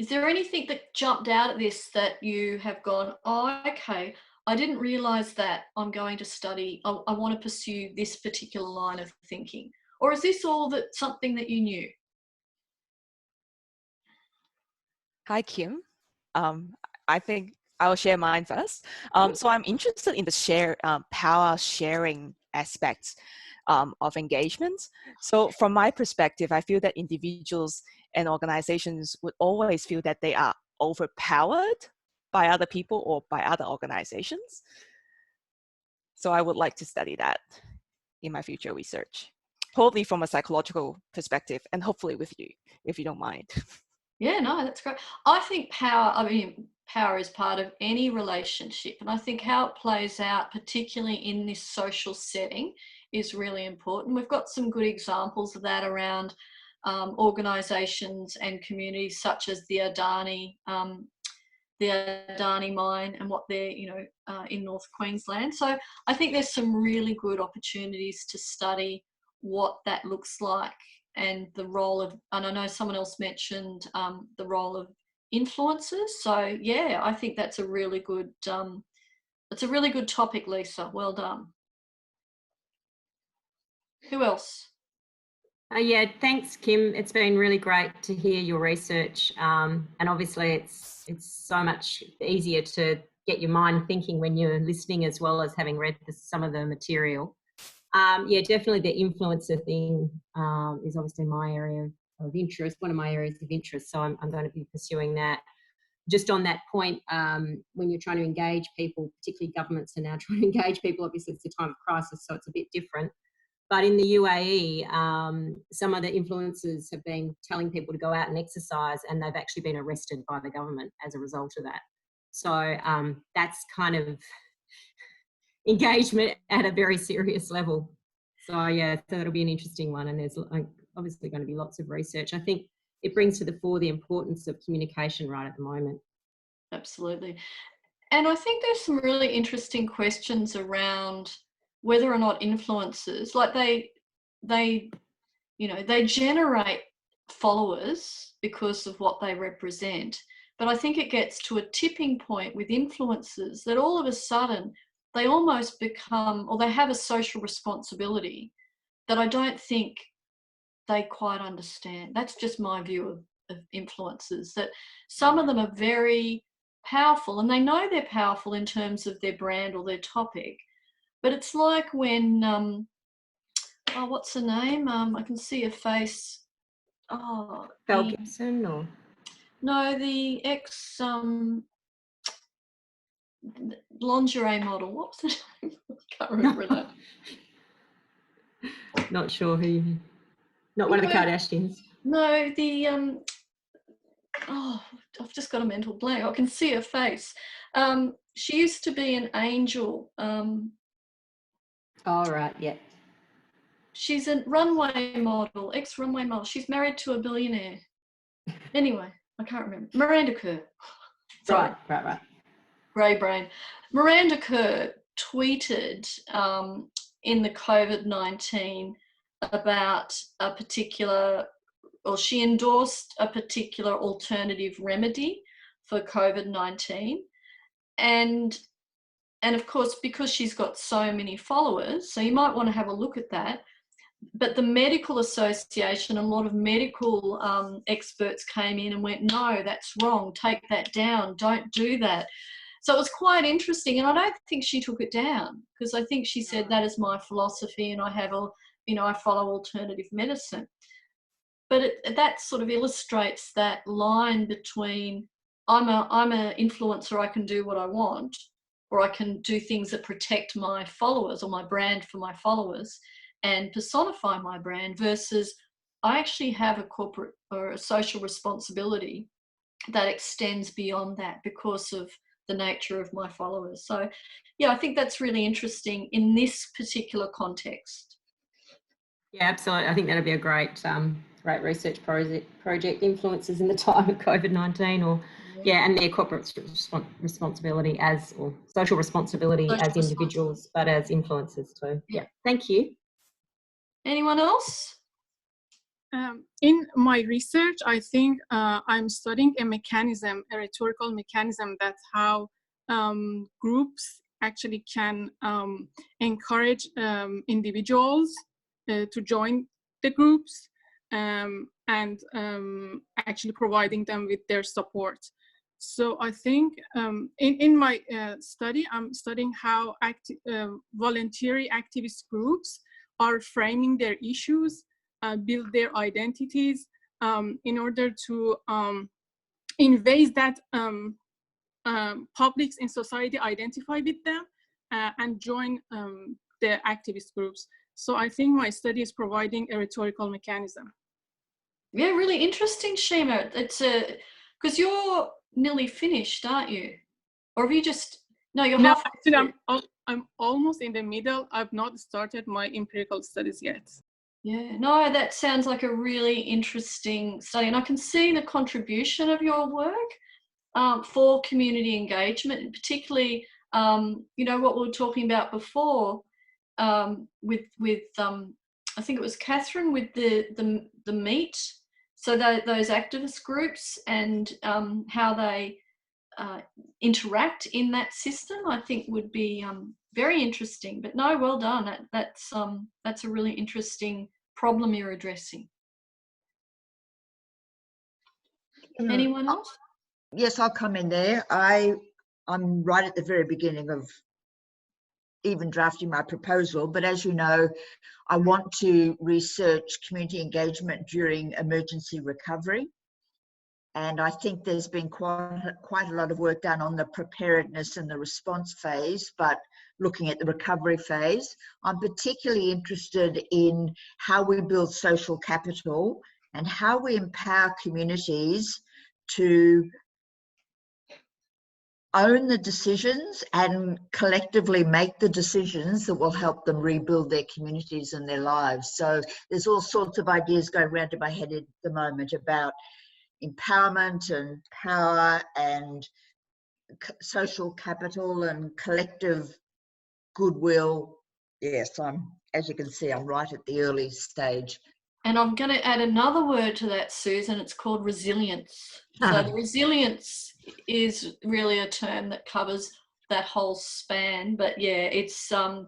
Is there anything that jumped out at this that you have gone, oh, okay, I didn't realise that I'm going to study, I want to pursue this particular line of thinking? Or is this all that something that you knew? Hi, Kim. I think I'll share mine first. So I'm interested in the power sharing aspects of engagement. So from my perspective, I feel that individuals and organizations would always feel that they are overpowered by other people or by other organizations. So I would like to study that in my future research, probably from a psychological perspective, and hopefully with you, if you don't mind. Yeah, no, that's great. I think power is part of any relationship, and I think how it plays out, particularly in this social setting, is really important. We've got some good examples of that around organisations and communities such as the Adani mine and what they're, in North Queensland. So I think there's some really good opportunities to study what that looks like and the role of, and I know someone else mentioned the role of influencers. So yeah, I think that's a really good, it's a really good topic, Lisa. Well done. Who else? Yeah, thanks, Kim. It's been really great to hear your research, and obviously it's so much easier to get your mind thinking when you're listening as well as having read some of the material. Yeah, definitely the influencer thing is obviously my area of interest, one of my areas of interest, so I'm going to be pursuing that. Just on that point, when you're trying to engage people, particularly governments are now trying to engage people, obviously it's a time of crisis, so it's a bit different. But in the UAE, some of the influencers have been telling people to go out and exercise, and they've actually been arrested by the government as a result of that. So that's kind of engagement at a very serious level. So yeah, so that'll be an interesting one, and there's obviously going to be lots of research. I think it brings to the fore the importance of communication right at the moment. Absolutely. And I think there's some really interesting questions around whether or not influencers, like they generate followers because of what they represent. But I think it gets to a tipping point with influencers that all of a sudden they almost become, or they have a social responsibility that I don't think they quite understand. That's just my view of influencers, that some of them are very powerful and they know they're powerful in terms of their brand or their topic. But it's like when, oh, what's her name? I can see her face. Oh, Mel Gibson or? No, the ex lingerie model. What's her name? I can't remember that. Not sure who. Not one of the Kardashians. No, the oh, I've just got a mental blank. I can see her face. She used to be an angel. All right, yeah. She's a runway model, ex-runway model. She's married to a billionaire. Anyway, I can't remember. Miranda Kerr. Sorry. Right. Grey brain. Miranda Kerr tweeted in the COVID-19 about a particular, or she endorsed a particular alternative remedy for COVID-19. And of course, because she's got so many followers, so you might want to have a look at that. But the Medical Association, a lot of medical experts came in and went, no, that's wrong, take that down, don't do that. So it was quite interesting, and I don't think she took it down, because I think she said that is my philosophy, and I have I follow alternative medicine. But that sort of illustrates that line between I'm an influencer, I can do what I want, or I can do things that protect my followers or my brand for my followers and personify my brand, versus I actually have a corporate or a social responsibility that extends beyond that because of the nature of my followers. So yeah, I think that's really interesting in this particular context. Yeah, absolutely. I think that'd be a great research project, influences in the time of COVID-19, or and their corporate responsibility or social responsibility as individuals, but as influencers too. Yeah, thank you. Anyone else? In my research, I think I'm studying a rhetorical mechanism, that's how groups actually can encourage individuals to join the groups and actually providing them with their support. So I think in my study, I'm studying how voluntary activist groups are framing their issues, build their identities in order to in ways that publics in society identify with them and join the activist groups. So I think my study is providing a rhetorical mechanism. Yeah, really interesting, Shima. It's because you're nearly finished, aren't you? Or have you just, no, you're halfway through. I'm almost in the middle. I've not started my empirical studies yet. Yeah, no, that sounds like a really interesting study. And I can see the contribution of your work for community engagement, and particularly, what we were talking about before with I think it was Catherine with the meet. So those activist groups and how they interact in that system, I think would be very interesting. But no, well done. That's a really interesting problem you're addressing. Anyone else? Yes, I'll come in there. I'm right at the very beginning of even drafting my proposal, but as you know, I want to research community engagement during emergency recovery. And I think there's been quite a lot of work done on the preparedness and the response phase, but looking at the recovery phase, I'm particularly interested in how we build social capital and how we empower communities to own the decisions and collectively make the decisions that will help them rebuild their communities and their lives. So there's all sorts of ideas going around in my head at the moment about empowerment and power and social capital and collective goodwill. Yes, as you can see, I'm right at the early stage. And I'm going to add another word to that, Susan. It's called resilience. So the resilience is really a term that covers that whole span. But yeah, it's and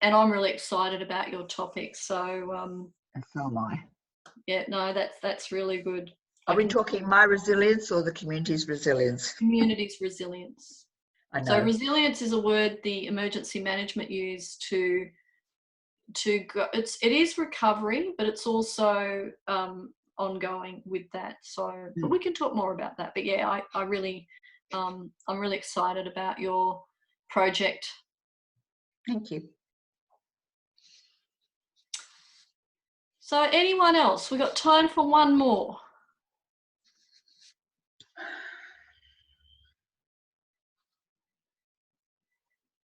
I'm really excited about your topic. So and so am I. Yeah, no, that's really good. Are we talking my resilience or the community's resilience? Community's resilience. I know. So resilience is a word the emergency management use to go. It is recovery, but it's also ongoing with that. So but we can talk more about that. But yeah, I really I'm really excited about your project. Thank you. So anyone else? We've got time for one more.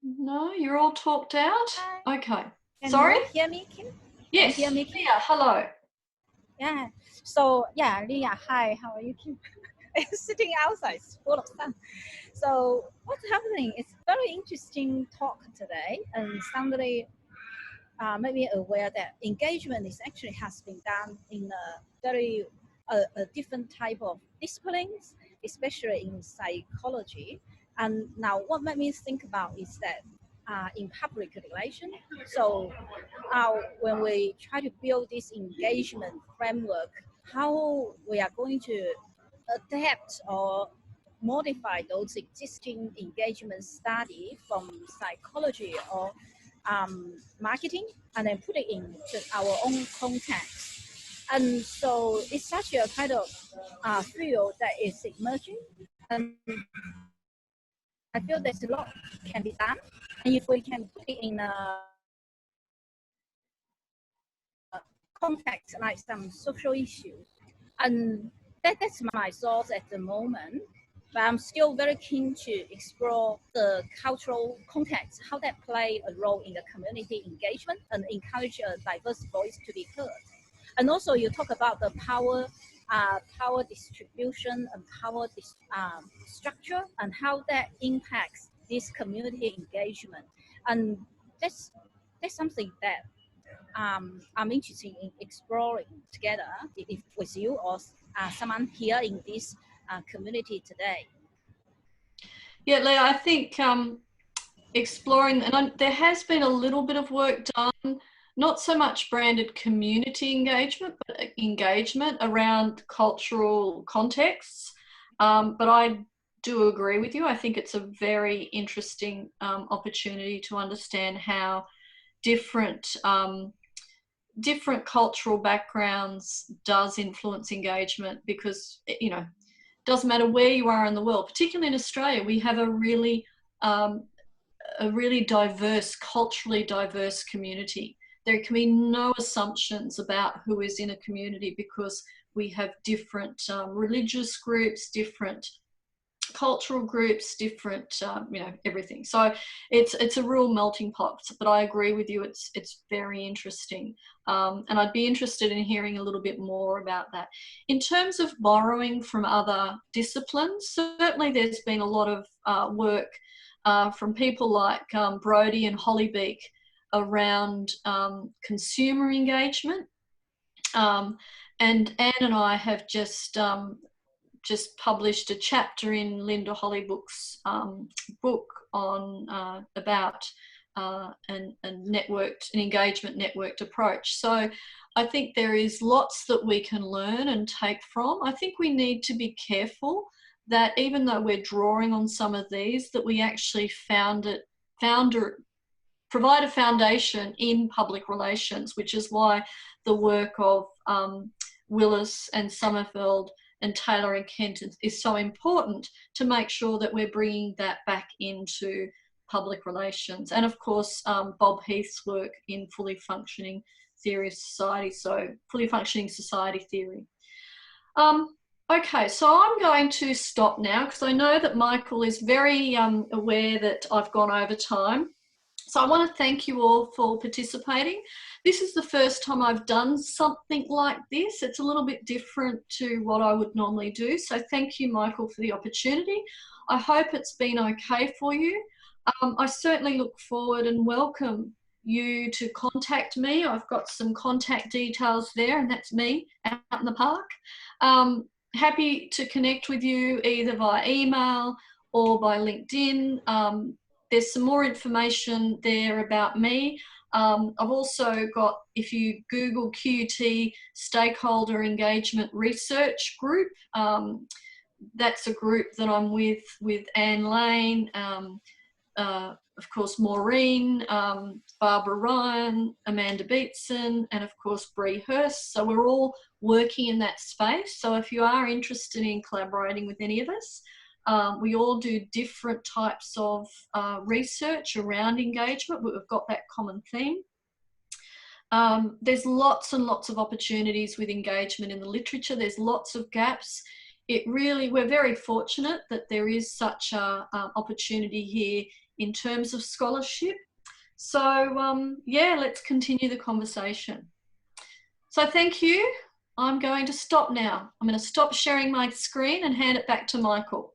No, you're all talked out. Okay. Can Sorry? you hear me, Kim? Yes. Can you hear me, Kim? Yeah, hello. Yeah. So yeah, Leah, hi. How are you, Kim? Sitting outside, it's full of sun. So what's happening? It's very interesting talk today, and somebody made me aware that engagement is actually has been done in a very a different type of disciplines, especially in psychology. And now what made me think about is that in public relations, so when we try to build this engagement framework, how we are going to adapt or modify those existing engagement study from psychology or marketing, and then put it into our own context. And so it's such a kind of field that is emerging, and I feel there's a lot can be done. And if we can put it in a context like some social issues, and that's my thoughts at the moment. But I'm still very keen to explore the cultural context, how that play a role in the community engagement and encourage a diverse voice to be heard. And also you talk about the power distribution and power structure and how that impacts this community engagement. And that's something that I'm interested in exploring together if with you or someone here in this community today. Yeah, Leah, I think exploring, and there has been a little bit of work done, not so much branded community engagement, but engagement around cultural contexts. But I do agree with you. I think it's a very interesting opportunity to understand how different cultural backgrounds does influence engagement, because, you know, it doesn't matter where you are in the world, particularly in Australia, we have a really diverse, culturally diverse community. There can be no assumptions about who is in a community because we have different religious groups, different cultural groups, different, you know, everything. So it's a real melting pot. But I agree with you. It's very interesting, and I'd be interested in hearing a little bit more about that. In terms of borrowing from other disciplines, certainly there's been a lot of work from people like Brodie and Hollybeek around consumer engagement, and Anne and I have just published a chapter in Linda Hollybook's book on about an engagement networked approach. So I think there is lots that we can learn and take from. I think we need to be careful that even though we're drawing on some of these, that we actually provide a foundation in public relations, which is why the work of Willis and Sommerfeld and Taylor and Kent is so important, to make sure that we're bringing that back into public relations. And of course, Bob Heath's work in fully functioning theory of society, so fully functioning society theory. Okay, so I'm going to stop now because I know that Michael is very aware that I've gone over time. So I want to thank you all for participating. This is the first time I've done something like this. It's a little bit different to what I would normally do. So thank you, Michael, for the opportunity. I hope it's been okay for you. I certainly look forward and welcome you to contact me. I've got some contact details there, and that's me out in the park. Happy to connect with you either via email or by LinkedIn. There's some more information there about me. I've also got, if you Google QUT Stakeholder Engagement Research Group, that's a group that I'm with Anne Lane, of course Maureen, Barbara Ryan, Amanda Beatson, and of course Bree Hurst. So we're all working in that space. So if you are interested in collaborating with any of us, we all do different types of research around engagement, but we've got that common theme. There's lots and lots of opportunities with engagement in the literature. There's lots of gaps. We're very fortunate that there is such an opportunity here in terms of scholarship. So yeah, let's continue the conversation. So thank you. I'm going to stop now. I'm going to stop sharing my screen and hand it back to Michael.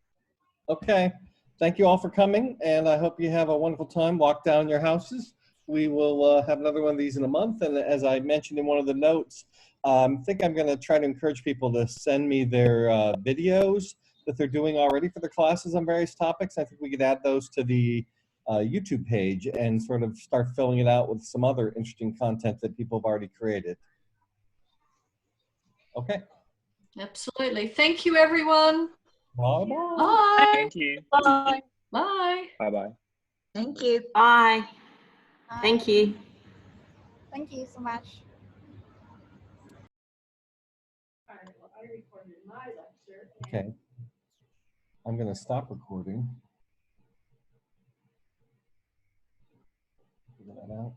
Okay. Thank you all for coming, and I hope you have a wonderful time. Walk down your houses. We will have another one of these in a month, and as I mentioned in one of the notes, I think I'm going to try to encourage people to send me their videos that they're doing already for the classes on various topics. I think we could add those to the YouTube page and sort of start filling it out with some other interesting content that people have already created. Okay. Absolutely. Thank you, everyone. Bye-bye. Bye. Thank you. Bye. Bye. Bye-bye. Thank you. Bye. Thank you. Thank you so much. Okay. I'm going to stop recording. Figure that out.